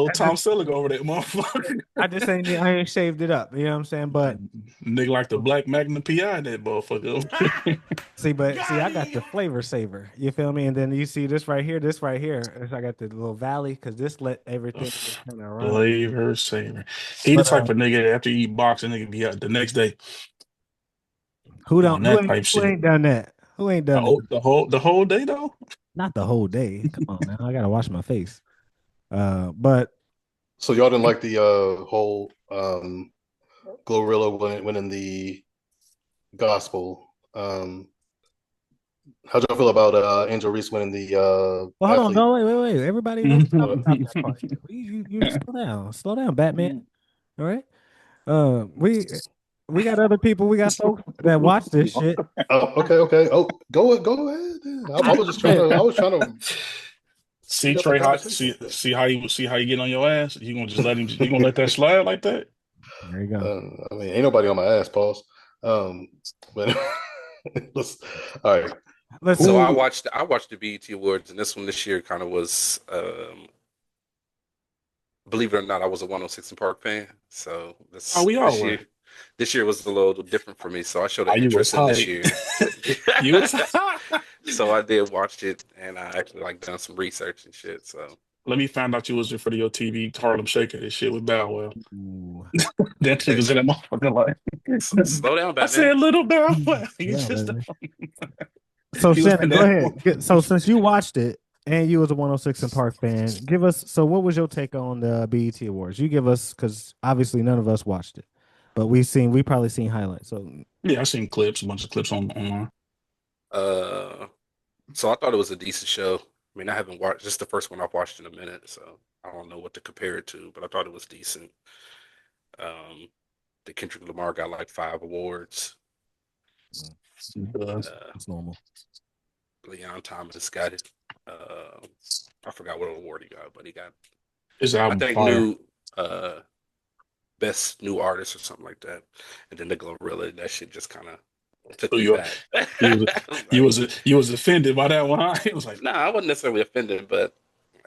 Tom Selleck over that motherfucker. I ain't shaved it up. You know what I'm saying? But nigga like the black Magnum PI that motherfucker. see, I got the flavor saver. You feel me? And then you see this right here. I got the little valley because this let everything kind of run. Flavor saver. He the type of nigga that after you eat boxing, nigga be out the next day. Who ain't done that? Who ain't done that? The whole day though? Not the whole day. Come on now. I gotta wash my face. But so y'all didn't like the whole GloRilla winning the gospel. How'd y'all feel about Angel Reese winning the well, hold on, no, wait. Everybody stop that part. You slow down, Batman. All right. We got other people. We got folks that watch this shit. Oh, okay. Oh, go ahead. I was trying to see Trey. See how you get on your ass. You gonna just let him? You gonna let that slide like that? There you go. I mean, ain't nobody on my ass, pause. But all right. So I watched the BET Awards, and this year kind of was. Believe it or not, I was a 106 in Park fan. So this year was a little different for me. So I showed an interest in this year. So I did watch it, and I actually done some research and shit. So let me find out you was in front of your TV, Harlem Shaking and shit with Bow Wow. That shit was in that motherfucker like. Slow down, Batman. I said little Bow Wow. So Shannon, go ahead. So since you watched it and you was a 106 in Park fan, give us. So what was your take on the BET Awards? You give us, because obviously none of us watched it, but we probably seen highlights. So yeah, I seen clips, a bunch of clips online. So I thought it was a decent show. I mean, I haven't watched just the first one I've watched in a minute, so I don't know what to compare it to, but I thought it was decent. The Kendrick Lamar got like 5 awards. That's normal. Leon Thomas got it. I forgot what award he got, but he got his album. I think new best new artist or something like that. And then the GloRilla, that shit just kind of took me back. You was offended by that one. It was like, nah, I wasn't necessarily offended, but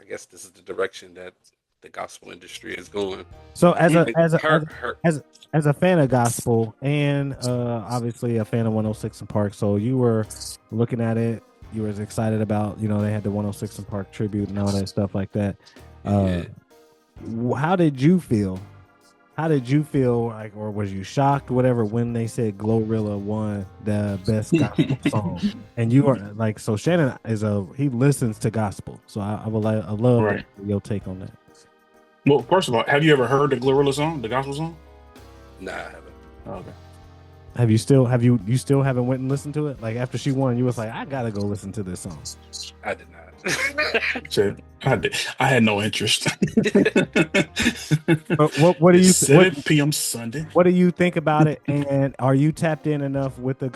I guess this is the direction that the gospel industry is going. So as a fan of gospel and obviously a fan of 106 in Park, so you were looking at it, you were excited about, they had the 106 in Park tribute and all that stuff like that. How did you feel? Like, or was you shocked, whatever, when they said GloRilla won the best gospel song? And you are like, so Shannon he listens to gospel, so I love your take on that. Well, first of all, have you ever heard the GloRilla song, the gospel song? Nah, I haven't. Okay. Have you still haven't went and listened to it? Like after she won, you was like, I gotta go listen to this song. I did not. I had no interest. What do you 7 p.m. Sunday? What do you think about it? And are you tapped in enough with the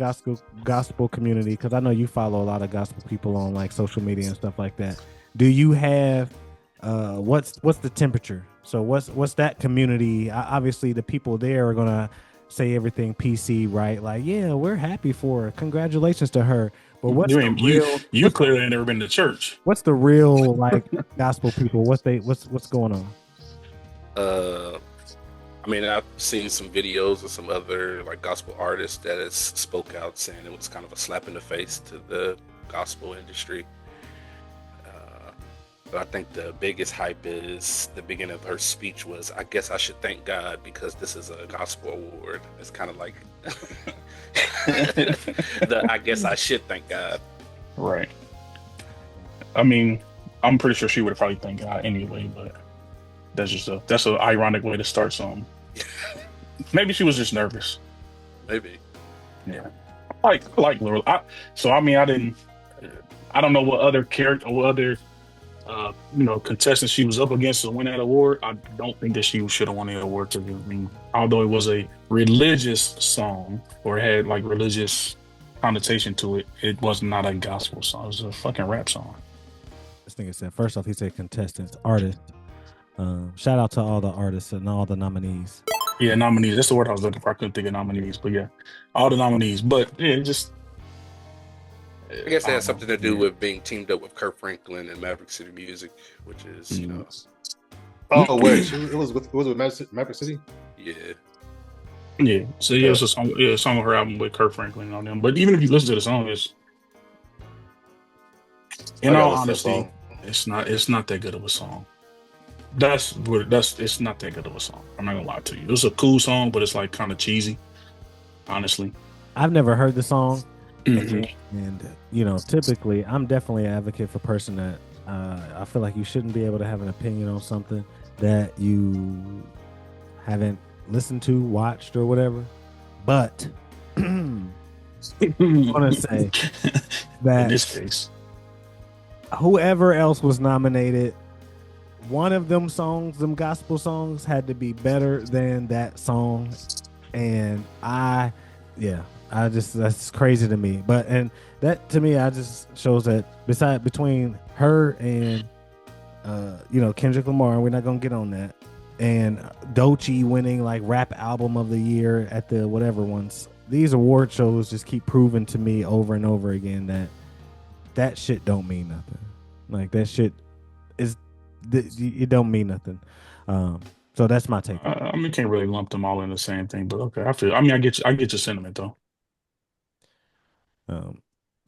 gospel community? Because I know you follow a lot of gospel people on like social media and stuff like that. Do you have what's the temperature? So what's that community? Obviously, the people there are gonna say everything PC, right? Like, yeah, we're happy for her. Congratulations to her. But what's you clearly ain't never been to church. What's the real like gospel people? What's going on? I mean, I've seen some videos of some other like gospel artists that has spoke out saying it was kind of a slap in the face to the gospel industry. But I think the biggest hype is the beginning of her speech was, I guess I should thank God because this is a gospel award. It's kind of like I guess I should thank God. Right. I mean, I'm pretty sure she would have probably thanked God anyway, but That's an ironic way to start something. Maybe she was just nervous. Maybe. Yeah, I like GloRilla. I don't know what other character, what other contestants she was up against to win that award. I don't think that she should have won the award. To I mean, although it was a religious song or had like religious connotation to it, it was not a gospel song. It was a fucking rap song. This nigga said, first off, he said contestants, artists. Shout out to all the artists and all the nominees. Yeah, nominees. That's the word I was looking for. I couldn't think of nominees, but yeah, all the nominees. But yeah, just. I guess it has something to do with being teamed up with Kirk Franklin and Maverick City Music, which is, you know. Oh wait, it was with Maverick City. Yeah. Yeah. So yeah, it's a song. Yeah, a song of her album with Kirk Franklin on them. But even if you listen to the song, in all honesty, it's not that good of a song. It's not that good of a song. I'm not gonna lie to you. It was a cool song, but it's like kind of cheesy. Honestly, I've never heard the song. Mm-hmm. And typically I'm definitely an advocate for person that I feel like you shouldn't be able to have an opinion on something that you haven't listened to, watched, or whatever. But I want to say that in this case, whoever else was nominated, one of them songs, them gospel songs, had to be better than that song. And that's crazy to me. But and that to me, I just shows that between her and Kendrick Lamar, we're not gonna get on that, and Doechii winning like rap album of the year at the whatever ones. These award shows just keep proving to me over and over again that shit don't mean nothing. Like that shit it don't mean nothing. So that's my take. I mean, can't really lump them all in the same thing, but okay. I get your sentiment though.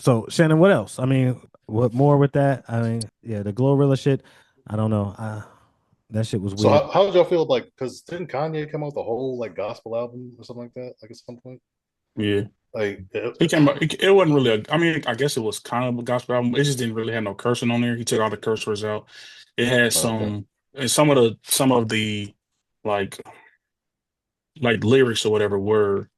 So Shannon, what else? I mean, what more with that? I mean, yeah, the GloRilla shit. I don't know. That shit was weird. So how did y'all feel like? Because didn't Kanye come out with a whole like gospel album or something like that? Like at some point. Yeah. Like he came out. It wasn't really. I guess it was kind of a gospel album. It just didn't really have no cursing on there. He took all the curse words out. It had some of the like lyrics or whatever were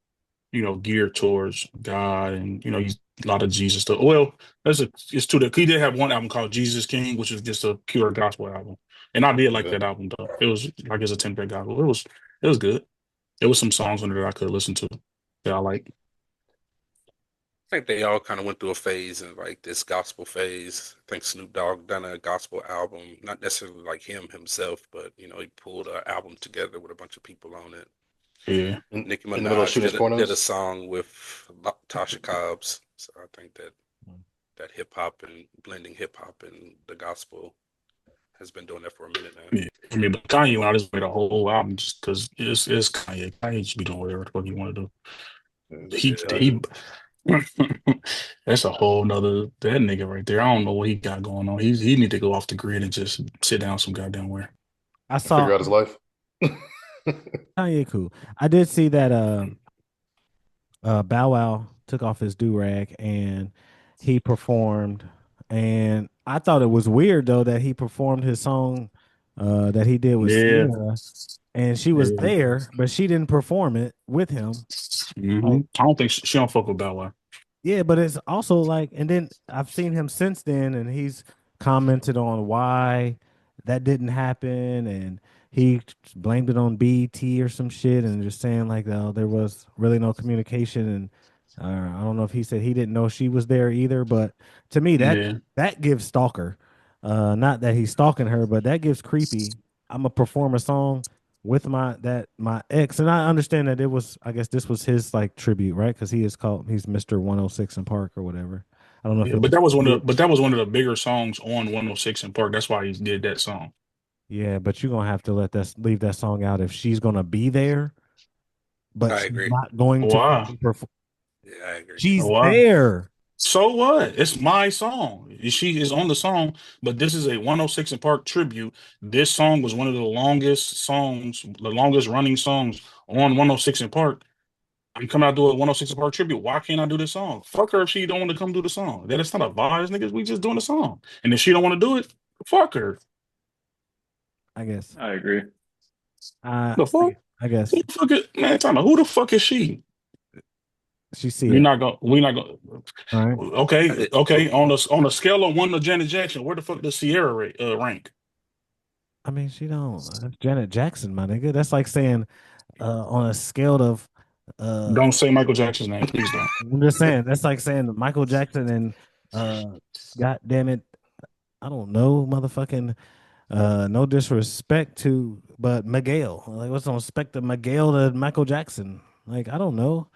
geared towards God and a lot of Jesus stuff. Well, it's two that he did have one album called Jesus King, which is just a pure gospel album, and I did like that album though. It was like his attempt at gospel. It was good. There was some songs on there that I could listen to that I like. I think they all kind of went through a phase in like this gospel phase. I think Snoop Dogg done a gospel album, not necessarily like him himself, but he pulled an album together with a bunch of people on it. Yeah. Nicki Minaj did a song with Tasha Cobbs. So I think that hip hop and blending hip hop and the gospel has been doing that for a minute now. Yeah. I mean, but Kanye went out his way the whole album just because it's Kanye. Kanye should be doing whatever the fuck he want to do. He that's a whole nother that nigga right there. I don't know what he got going on. He need to go off the grid and just sit down some goddamn where. Figure out his life. Kanye cool. I did see that Bow Wow took off his do-rag and he performed, and I thought it was weird though that he performed his song that he did with Sierra, and she was there, but she didn't perform it with him. Mm-hmm. I don't think she don't fuck with Bow Wow. Yeah, but it's also like, and then I've seen him since then, and he's commented on why that didn't happen, and he blamed it on BET or some shit, and just saying like, oh, there was really no communication, and I don't know if he said he didn't know she was there either, but to me that gives stalker. Not that he's stalking her, but that gives creepy. I'm gonna perform a song with my ex, and I understand that it was, I guess this was his like tribute, right? Because he's Mr. 106 in Park or whatever. I don't know if but that was one of the bigger songs on 106 in Park. That's why he did that song. Yeah, but you're gonna have to leave that song out if she's gonna be there. But she's not going to perform. Yeah, I agree. She's there. So what? It's my song. She is on the song, but this is a 106 in Park tribute. This song was one of the longest running songs on 106 in Park. I'm coming out to do a 106 in Park tribute. Why can't I do this song? Fuck her if she don't want to come do the song. That is not a bias, niggas. We just doing the song. And if she don't want to do it, fuck her. I guess. I agree. The fuck? I guess Who the fuck is man? Tell me, who the fuck is she? she see You're it. not gonna. We're not gonna. All right. Okay, okay. On a scale of 1 to Janet Jackson, where the fuck does Sierra rank? I mean, she don't. That's Janet Jackson, my nigga. That's like saying on a scale of Don't say Michael Jackson's name, please don't. I'm just saying that's like saying Michael Jackson and God damn it, I don't know, motherfucking no disrespect to but Miguel. Like what's on respect to Miguel to Michael Jackson? Like I don't know.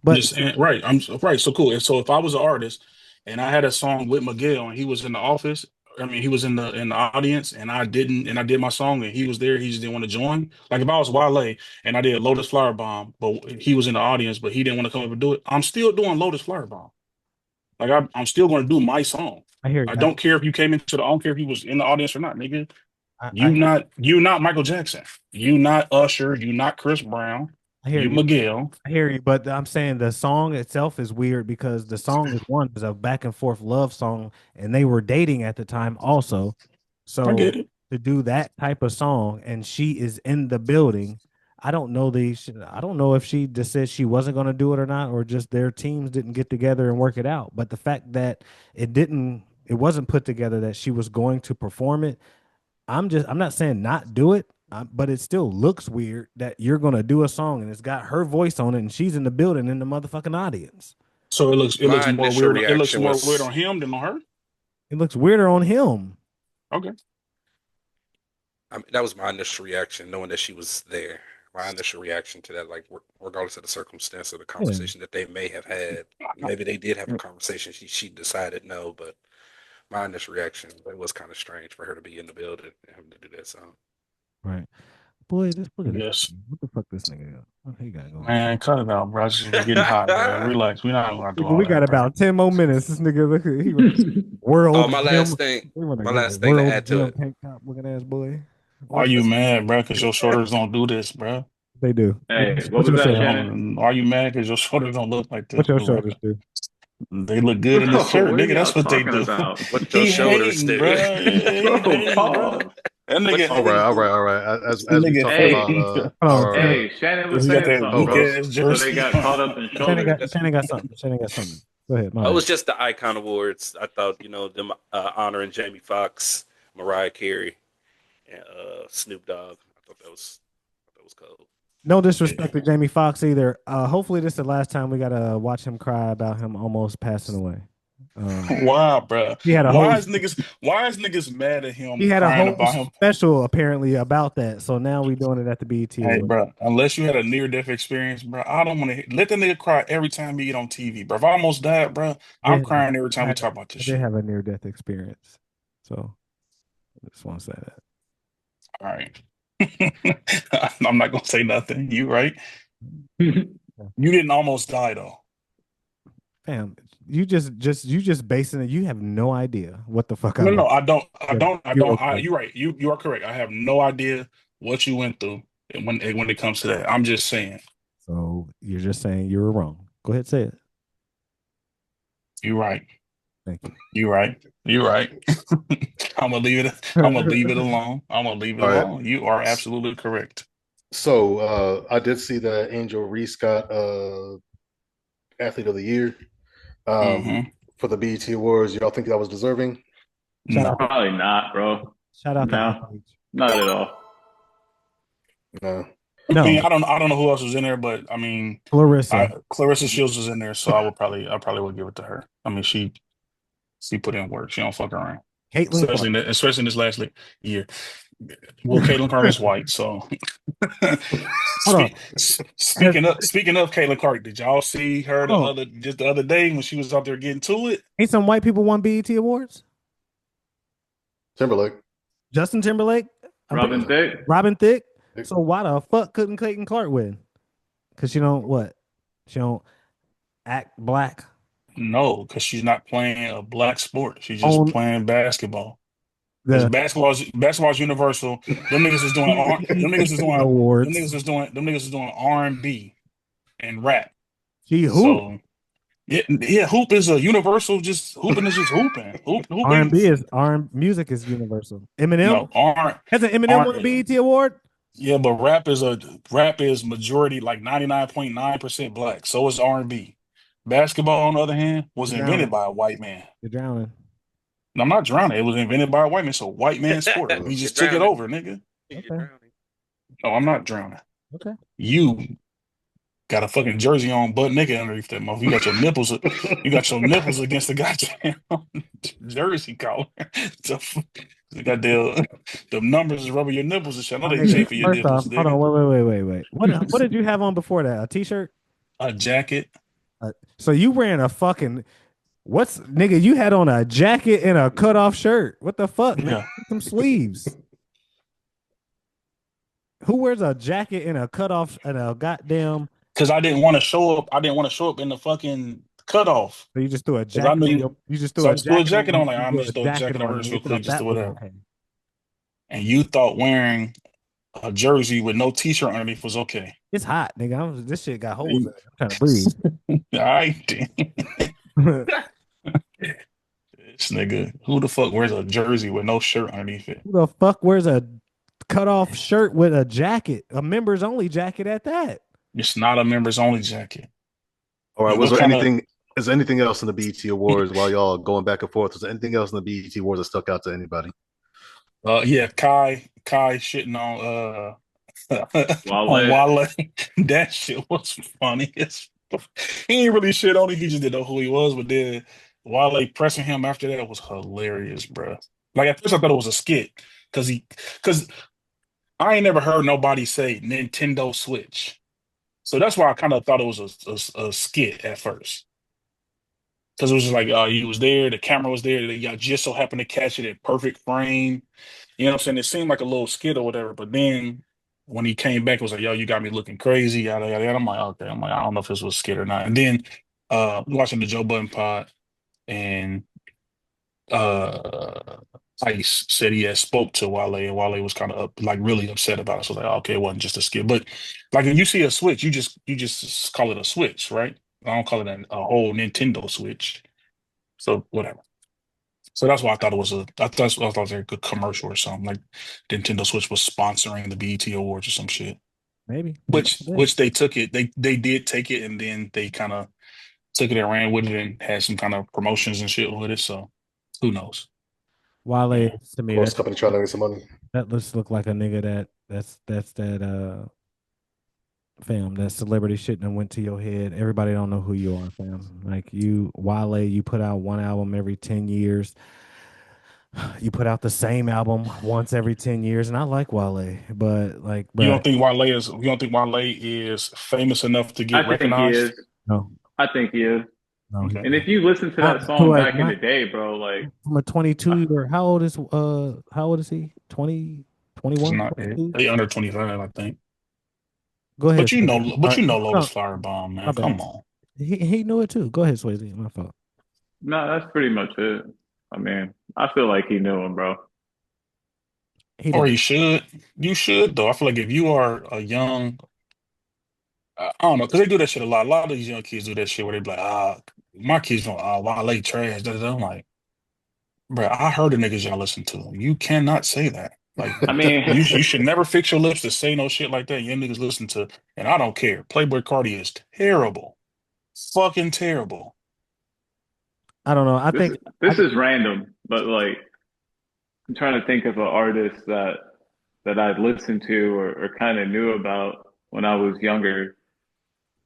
But Just right. I'm right. So cool. And so if I was an artist and I had a song with Miguel and he was in the office, I mean he was in the audience and I didn't and I did my song and he was there, he just didn't want to join. Like if I was Wale and I did Lotus Flower Bomb, but he was in the audience, but he didn't want to come up and do it, I'm still doing Lotus Flower Bomb. Like I'm still going to do my song. I hear I you. don't care if you came into the. I don't care if he was in the audience or not, nigga. I hear You not Michael Jackson. You not Usher. You not Chris Brown. I hear You you. Miguel. I hear you, but I'm saying the song itself is weird because the song is a back and forth love song, and they were dating at the time also. I So get it. to do that type of song, and she is in the building, I don't know I don't know if she just said she wasn't going to do it or not, or just their teams didn't get together and work it out. But the fact that it wasn't put together that she was going to perform it, I'm not saying not do it, but it still looks weird that you're gonna do a song and it's got her voice on it and she's in the building in the motherfucking audience. So it looks My more initial weird. It looks reaction more weird was, on him than on her. It looks weirder on him. Okay. I mean, that was my initial reaction, knowing that she was there. My initial reaction to that, like regardless of the circumstance of the conversation that they may have had, maybe they did have a conversation. She decided no, but my initial reaction, it was kind of strange for her to be in the building and him to do that song. Right. Boy, look at Yes. this. What the fuck this nigga got? What he got going? Man, cut it out, bro. It's getting hot, bro. Relax. We're not gonna do all We that, got bro. about 10 more minutes. This nigga look at he was world. Oh, my last thing to add to it. Tank top looking ass boy. Why you mad, bro? Because your shoulders don't do this, bro. They do. Hey, What's what was your that, shoulder? Shannon? Are you mad because your shoulders don't look like this? What's your bro? shoulders do? They look good in this Bro, shirt, what are nigga. y'all That's what they talking do. about? What your shoulders hating, do? bro. He Bro, hating, bro. pause. That nigga. All right. As we Nigga talk Hey, about, Hold on, hey, Shannon was he got saying that something, weak bro. ass So jersey. they got caught up in shoulders. Shannon got something. Shannon got something. Go ahead. It was just the Icon Awards. I thought, them honoring Jamie Foxx, Mariah Carey, and Snoop Dogg. I thought that was cool. No disrespect to Jamie Foxx either. Hopefully this is the last time we gotta watch him cry about him almost passing away. Wow, bro. He had a Why whole is niggas mad at him he had a crying whole about him? special apparently about that. So now we doing it at the BET Hey, Awards. bro, unless you had a near-death experience, bro, I don't want to let the nigga cry every time he get on TV, bro. If I almost died, bro, I'm crying every time we talk about this I shit. did have a near death experience. So I just want to say that. All right. I'm not gonna say nothing. You right. You didn't almost die though. Fam, you just basing it. You have no idea what the fuck No, I I don't. You're right. You are correct. I have no idea what you went through when it comes to that. I'm just saying. So you're just saying you were wrong. Go ahead, say it. You're right. Thank you. You're right. You're right. I'm gonna leave it. I'm gonna leave it alone. I'm gonna leave it alone. Right. You are absolutely correct. So I did see that Angel Reese got Athlete of the Year for the BET Awards. Y'all think that was deserving? No, probably not, bro. Shout out no, not at all. No. I mean, I don't know who else was in there, but I mean, Clarissa Shields was in there, so I probably would give it to her. I mean, she put in work. She don't fuck around. Especially in this last year. Well, Caitlin Clark is white, so. Speaking of Caitlin Clark, did y'all see her the other day when she was out there getting to it? Ain't some white people won BET Awards? Timberlake. Justin Timberlake? Robin Thicke? Robin Thicke? So why the fuck couldn't Caitlin Clark win? Because she don't act black? No, because she's not playing a black sport. She's just playing basketball. Basketball's universal. Them niggas is doing awards. Them niggas is doing R&B and rap. She who? Yeah, hoop is a universal. Just hooping is just hooping. Hooping. R&B is music is universal. Eminem No, aren't hasn't Eminem won a aren't. BET award? Yeah, but rap is majority like 99.9% black. So is R&B. Basketball, on the other hand, was You're invented drowning. by a white man. You're drowning. No, I'm not drowning. It was invented by a white man. It's a white man sport. We You're just took it drowning. over, nigga. You're Okay. drowning. No, I'm not drowning. Okay. You got a fucking jersey on, butt naked underneath that motherfucker. You got your nipples. You got your nipples against the goddamn jersey collar. The goddamn the numbers is rubbing your nipples and shit. I know they chafing your First off, nipples, hold on, nigga. wait. What did you have on before that? A t-shirt? A jacket. So you wearing a fucking nigga? You had on a jacket and a cut off shirt. What the fuck? Yeah. Man? Some sleeves. Who wears a jacket and a cut off and a goddamn? Because I didn't want to show up. I didn't want to show up in the fucking cutoff. So you just threw a 'Cause I jacket. knew You just so threw I a just threw a jacket. jacket on. Like You I'm threw a just throw a jacket on and real you quick, thought just to that was whatever. okay. And you thought wearing a jersey with no t-shirt underneath was okay. It's hot, nigga. This shit got holes in it. I'm trying to breathe. All right, this nigga, who the fuck wears a jersey with no shirt underneath it? Who the fuck wears a cut off shirt with a jacket? A members only jacket at that. It's not a members only jacket. All right. And Was what there kind of- anything? Is there anything else in the BET Awards while y'all going back and forth? Was there anything else in the BET Awards that stuck out to anybody? Yeah, Kai shitting on on Wale. Wale. That shit was funny. He ain't really shit on it. He just didn't know who he was. But then Wale pressing him after that was hilarious, bro. Like at first I thought it was a skit because I ain't never heard nobody say Nintendo Switch. So that's why I kind of thought it was a skit at first. Because it was just like he was there, the camera was there, y'all just so happened to catch it in perfect frame. You know what I'm saying? It seemed like a little skit or whatever, but then when he came back, it was like, yo, you got me looking crazy, yada yada yada. I'm like, okay. I'm like, I don't know if this was a skit or not. And then watching the Joe Budden pod and uh Ice said he had spoke to Wale and Wale was kind of like really upset about it. So like, okay, it wasn't just a skit. But like when you see a switch, you just call it a switch, right? I don't call it a whole Nintendo Switch. So whatever. So that's why I thought it was I thought it was a good commercial or something. Like Nintendo Switch was sponsoring the BET Awards or some shit. Maybe. Which they took it. They did take it and then they kind of took it and ran with it and had some kind of promotions and shit with it. So who knows? Wale to me, Course company trying to make some money. that looks look like a nigga that's that fam, that celebrity shit that went to your head. Everybody don't know who you are, fam. Like you, Wale, you put out one album every 10 years. You put out the same album once every 10 years, and I like Wale, but like, You bruh, don't think Wale is famous enough to get I think he recognized? is. no, I think he is. no. Okay. And if you listen to that Not- song like, back in not- the day, bro, like From a 22 or how old is he? 20, It's 21? not they under 25, I think. Go ahead. But you know, Swayze. Lotus Firebomb, man. My bad. Come on. He knew it too. Go ahead, Swayze. My fault. no, that's pretty much it. I mean, I feel like he knew him, bro. Or you should. You should though. I feel like if you are a young, I don't know, because they do that shit a lot. A lot of these young kids do that shit where they be like, my kids don't, Wale trash. Da, da, da. I'm like, bro, I heard the niggas y'all listen to. You cannot say that. Like, I mean, you should never fix your lips to say no shit like that. Young niggas listen to, and I don't care. Playboy Cardi is terrible, fucking terrible. I don't know. I think this is random, but like I'm trying to think of an artist that I'd listened to or kind of knew about when I was younger,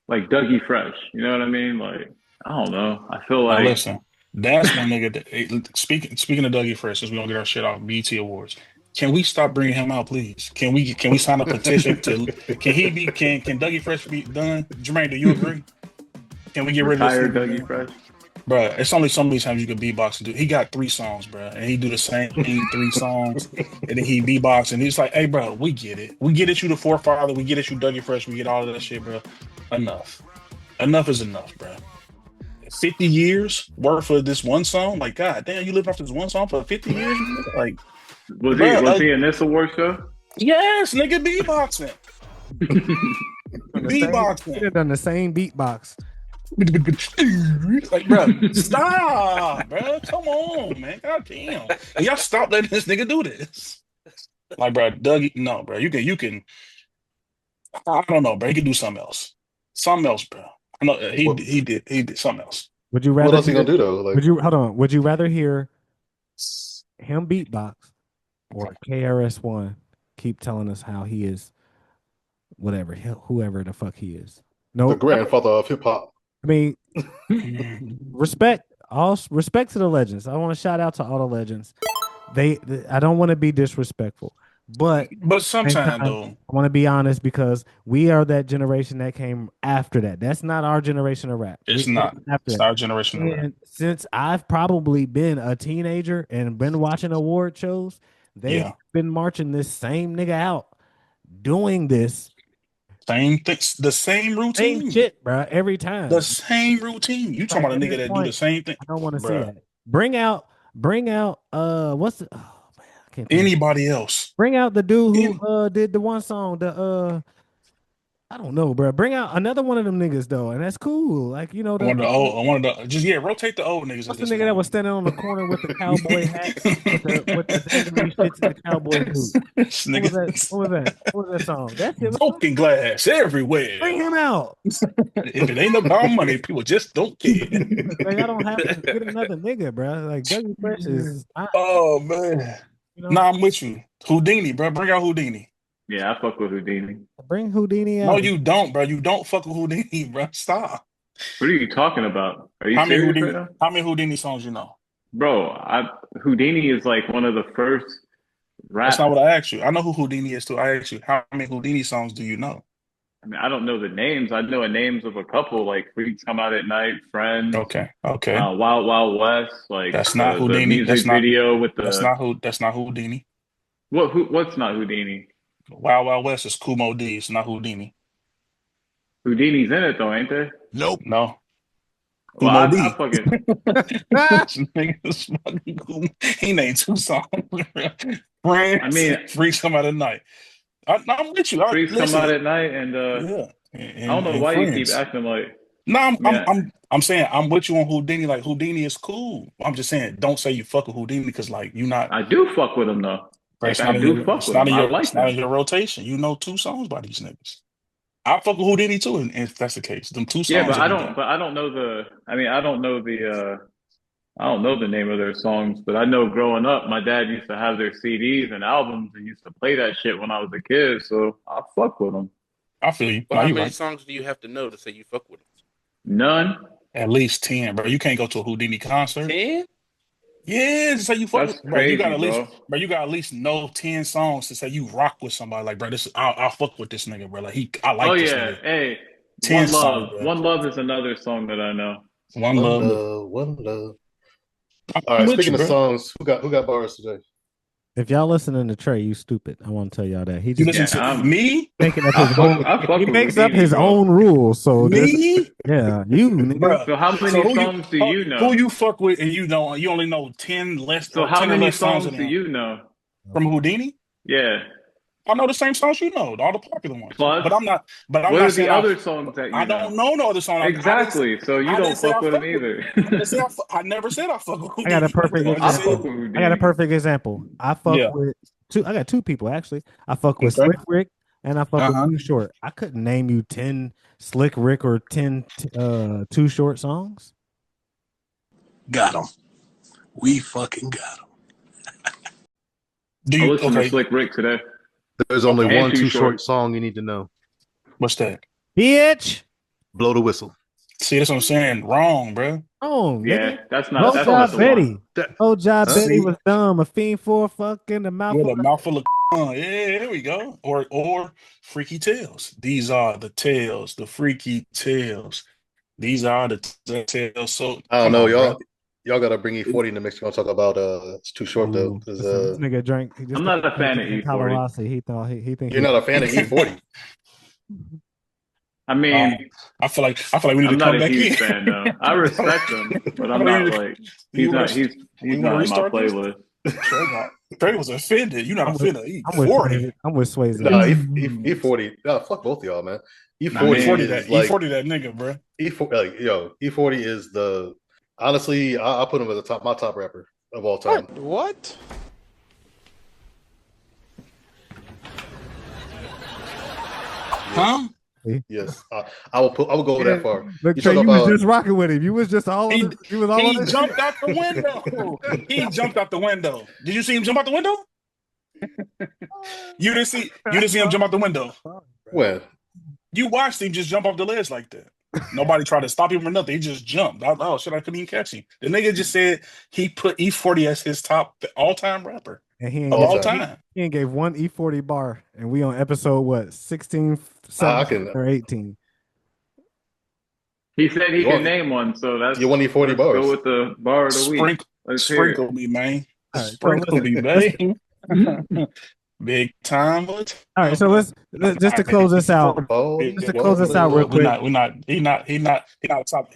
like Dougie Fresh. You know what I mean? Like I don't know. I feel Now like listen, that's one nigga that speaking of Dougie Fresh, since we don't get our shit off BT Awards. Can we stop bringing him out, please? Can we sign a petition to? Can Dougie Fresh be done? Jermaine, do you agree? Can we get rid of this? retired Dougie Fresh. Bro, it's only so many times you can beatbox and do. He got 3 songs, bro, and he do the same 3 songs, and then he beatbox, and he's like, "Hey, bro, we get it. We get it. You the forefather. We get it. You Dougie Fresh. We get all of that shit, bro. Enough. Enough is enough, bro. 50 years worth of this one song. Like, god damn, you lived off this one song for 50 years. Like, Was he in this award show? yes, nigga, beatboxing. He done the same beatbox Like, bro, stop, bro. Come on, man. God damn. And y'all stop letting this nigga do this. Like, bro, Dougie, no, bro. You can. I don't know, bro. He can do something else. Something else, bro. I know he did something else. Would you What rather else he gonna do though? Like, Would you rather hear him beatbox or KRS-One keep telling us how he is whatever, whoever the fuck he is? the No, grandfather of hip hop. I mean, respect to the legends. I want to shout out to all the legends. I don't want to be disrespectful, but But same sometimes time, though, I want to be honest because we are that generation that came after that. That's not our generation of rap. it's We're not. after It's that. our generation of rap. And since I've probably been a teenager and been watching award shows, they've Yeah. been marching this same nigga out doing this Same things, the same same routine. shit, bro, every time. The same routine. You talking Like, about a at nigga this that do point, the same thing. I don't want to see Bruh. that. Bring out what's the oh man, I can't think. Anybody else. Bring out the dude who did the one song, I don't know, bro. Bring out another one of them niggas though, and that's cool. Like, you know, One of the just rotate the old niggas at what's the this nigga that point. was standing on the corner with the cowboy hat with the dangly shits and the cowboy boots? What was that? What was that? What was that song? That shit was Broken glass everywhere. bring him out. If it ain't about money, people just don't care. Like, I don't have to get another nigga, bro. Like Dougie Fresh is Oh man. you know, Nah, I'm with you. Houdini, bro. Bring out Houdini. Yeah, I fuck with Houdini. bring Houdini out. No, you don't, bro. You don't fuck with Houdini, bro. Stop. What are you talking about? Are you How many serious Houdini? right now? How many Houdini songs you know? Bro, Houdini is like one of the first rap. That's not what I asked you. I know who Houdini is too. I asked you how many Houdini songs do you know? I mean, I don't know the names. I know the names of a couple, like Freaks Come Out at Night, Friends, Okay. Wild Wild West, like That's not the Houdini. music video with That's not Houdini. what's not Houdini? Wild Wild West is Kumo D. It's not Houdini. Houdini's in it though, ain't they? Nope. No. Well, Kumo I D. fucking This nigga's fucking Kumo. He named two songs. Friends. I mean, Freaks Come Out at Night. I'm with you. Freaks Come Out at Night, and Yeah. I don't know why you keep acting like. No, Yeah. I'm saying I'm with you on Houdini. Like Houdini is cool. I'm just saying don't say you fuck with Houdini because like you not. I do fuck with him though. It's Like, I do fuck with him. I like it's not in him. your rotation. You know two songs by these niggas. I fuck with Houdini too, and if that's the case, them two songs. Yeah, but I don't know the. I mean, I don't know the. I don't know the name of their songs, but I know growing up, my dad used to have their CDs and albums and used to play that shit when I was a kid. So I fuck with them. I feel you. Well, No, how you many right. songs do you have to know to say you fuck with him? None. At least 10, bro. You can't go to a Houdini concert. 10? Yeah, to say you fuck That's with, bro. You crazy, got at least, bro. bro. You got at least know 10 songs to say you rock with somebody. Like, bro, I'll fuck with this nigga, bro. Like I like Oh this yeah. nigga. Hey, 10 One songs, Love. bro. One Love is another song that I know. One love. One love. I'm All right, with speaking you, of bro. songs, who got bars today? If y'all listening to Trey, you stupid. I want to tell y'all that he You just listen to me? making up I his fuck- own. I fuck He with makes up Houdini, his bro. own rules. So Me? yeah, you nigga. Bro. So how many who songs do you know? Who you fuck with and you only know 10 less So or how 10 or many less songs songs do you know? from Houdini? Yeah. I know the same songs you know, all the popular ones. Plus, But I'm not what not are the saying other songs that you I know? don't know no other song. Exactly. So you don't fuck with him either. I never said I fuck with Houdini. I got a perfect I fuck example. with Houdini. I got a perfect example. I fuck Yeah. with two. I got two people actually. I fuck with Okay. Slick Rick and I fuck Uh-huh. with Too Short. I couldn't name you 10 Slick Rick or 10 Too Short songs. Got him. We fucking got him. Do I you listened to Slick Rick today. There's only And one Too Too Short Short song you need to know. What's that? Bitch. Blow the whistle. See, that's what I'm saying. Wrong, bro. Oh, Yeah, nigga. that's Low not the Job one. Betty. Low Job Huh? Betty See? was dumb. A fiend for a fucking the mouth. With a mouthful of yeah, there we go. Or freaky tales. These are the tales, the freaky tales. These are the tales. So I don't come know, on, y'all. bro. Y'all gotta bring E40 in the mix. We're gonna talk about it's Too Short though. Ooh, 'Cause, listen, this nigga drank. I'm not a fan of E40. Colorado. He thought he think you're not a fan of E40. I mean, I feel like we need I'm to not come a back in. huge fan though. I respect him, but I'm not like he's not in my playlist. Trey Trey was offended. You're not offended. I'm with E40. Swayze. I'm with Swayze. Nah, E40. Nah, fuck both of y'all, man. E40 is like E40 that nigga, bro. E40, like E40 is the honestly, I put him as my top rapper of all time. What? Huh? Yes, I will go that far. Look, Trey, you was just rocking with him. You was just all. He jumped out the window. He jumped out the window. Did you see him jump out the window? You didn't see him jump out the window. When? You watched him just jump off the ledge like that. Nobody tried to stop him or nothing. He just jumped. Oh shit! I couldn't even catch him. The nigga just said he put E40 as his top all-time rapper. And he all time. He ain't gave one E40 bar, and we on episode what 16, 17, or 18. He said he can name one, so that's you want E40 bars. Go with the bar of the week. Sprinkle me, man. Right, sprinkle me, man. Big time. All right, so let's just to close this out. Just to close this out real quick. He not top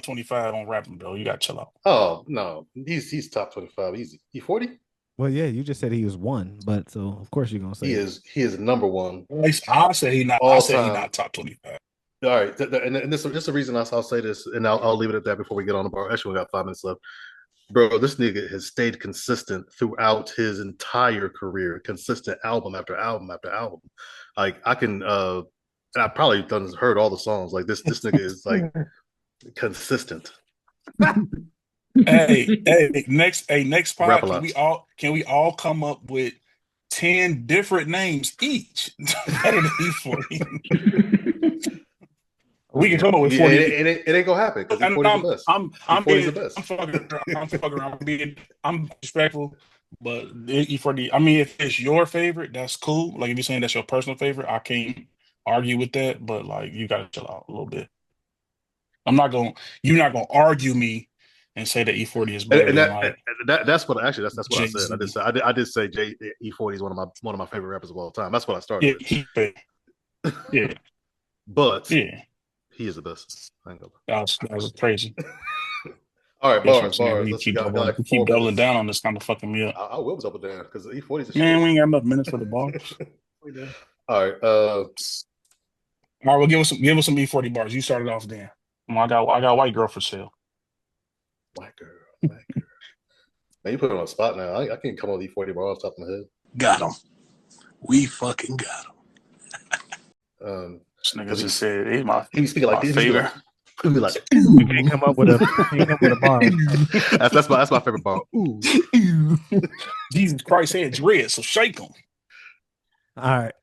25 on rapping, bro. You gotta chill out. Oh no, he's top 25 easy. E40. Well, yeah, you just said he was one, but so of course you're gonna say he is number one. I'll say he not. I'll say he not top 25. All right, and this is the reason I'll say this, and I'll leave it at that before we get on the bar. Actually, we got 5 minutes left. Bro, this nigga has stayed consistent throughout his entire career, consistent album after album after album. Like I can, and I probably heard all the songs. Like this nigga is like consistent. Hey, next pod, can we all come up with 10 different names each? Better than E40. We can come up with 40. It ain't gonna happen because E40 is the best. I'm fucking around. I'm respectful, but E40. I mean, if it's your favorite, that's cool. Like if you're saying that's your personal favorite, I can't argue with that. But like, you gotta chill out a little bit. You're not gonna argue me and say that E40 is better. That's what I said. I did say E40 is one of my favorite rappers of all time. That's what I started with. Yeah. But yeah. He is the best. That was crazy. All right, bars. We keep doubling down on this kind of fucking me up. I will double down because E40 is man. We ain't got enough minutes for the bars. All right. All right. Well, give us some E40 bars. You started off then. I got white girl for sale. White girl. Man, you put it on the spot now. I can't come up with E40 bars off the top of my head. Got him. We fucking got him. This nigga just said he's speaking like favorite. He'd be like, you can't come up with a bar. That's my favorite bar. Ooh. Jesus Christ had dread, so shake them. All right.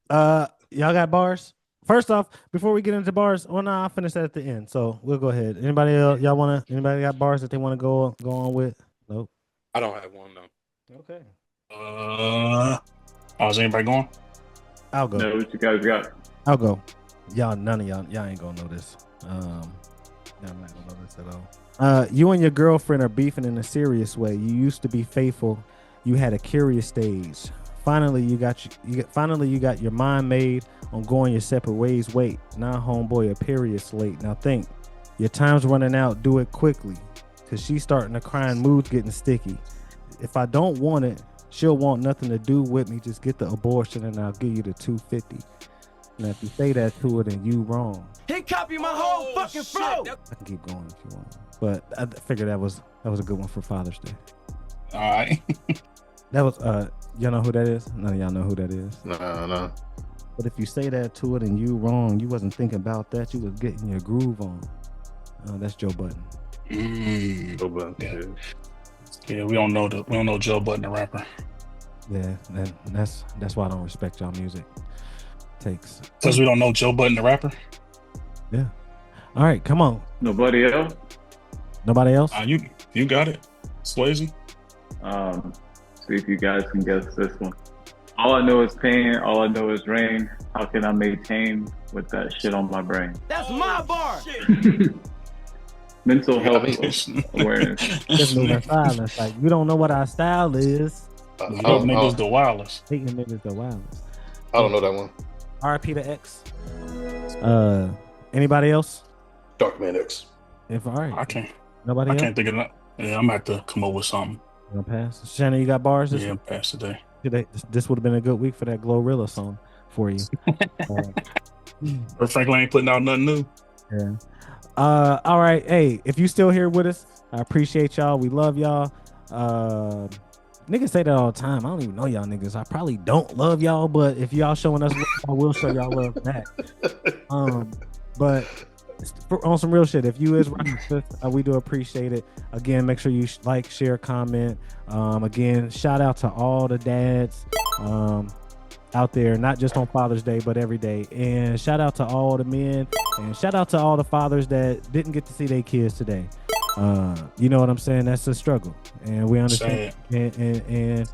Y'all got bars? First off, before we get into bars, I'll finish that at the end. So we'll go ahead. Anybody else anybody got bars that they want to go on with? Nope. I don't have one though. Okay. Is anybody going? I'll go. No, what you guys got? I'll go. None of y'all ain't gonna know this. Y'all not gonna know this at all. You and your girlfriend are beefing in a serious way. You used to be faithful. You had a curious stage. Finally, you got your mind made on going your separate ways. Wait, now homeboy, a period's late. Now think, your time's running out. Do it quickly, cause she's starting to cry and mood's getting sticky. If I don't want it, she'll want nothing to do with me. Just get the abortion and I'll give you the $250. Now, if you say that to her, then you wrong. He copied my whole fucking flow. I can keep going if you want, but I figured that was a good one for Father's Day. All right. That was y'all know who that is? None of y'all know who that is. No. But if you say that to it and you wrong, you wasn't thinking about that. You was getting your groove on. That's Joe Budden. Joe Budden. Yeah, we don't know Joe Budden, the rapper. Yeah, that's why I don't respect y'all music. Takes because we don't know Joe Budden, the rapper. Yeah. All right, come on. Nobody else? Nobody else? You got it, Swayze. See if you guys can guess this one. All I know is pain. All I know is rain. How can I maintain with that shit on my brain? That's my bar. Mental health awareness. Just moving silence. Like you don't know what our style is. Niggas the wildest. Hating niggas the wildest. I don't know that one. RIP to X. Anybody else? Darkman X. If all right. I can't. Nobody I else? can't think of that. Yeah, I'm gonna have to come up with something. You gonna pass? Shannon, you got bars this Yeah, week? pass today. This would have been a good week for that GloRilla song for you. Or Franklin ain't putting out nothing new. Yeah. All right. Hey, if you still here with us, I appreciate y'all. We love y'all. Niggas say that all the time. I don't even know y'all niggas. I probably don't love y'all, but if y'all showing us love, I will show y'all love back. But on some real shit, if you is rocking with us, we do appreciate it. Again, make sure you like, share, comment. Again, shout out to all the dads out there, not just on Father's Day, but every day. And shout out to all the men, and shout out to all the fathers that didn't get to see their kids today. You know what I'm saying? That's a struggle, and we understand. And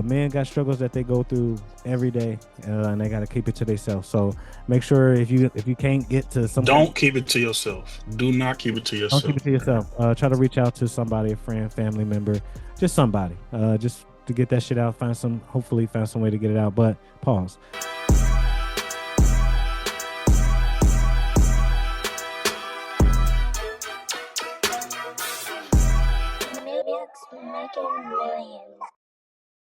men got struggles that they go through every day, and they got to keep it to themselves. So make sure if you can't get to somebody, don't keep it to yourself. Do not keep it to yourself. Don't keep it to yourself. Try to reach out to somebody, a friend, family member, just somebody, just to get that shit out. Hopefully find some way to get it out. But pause. Making millions.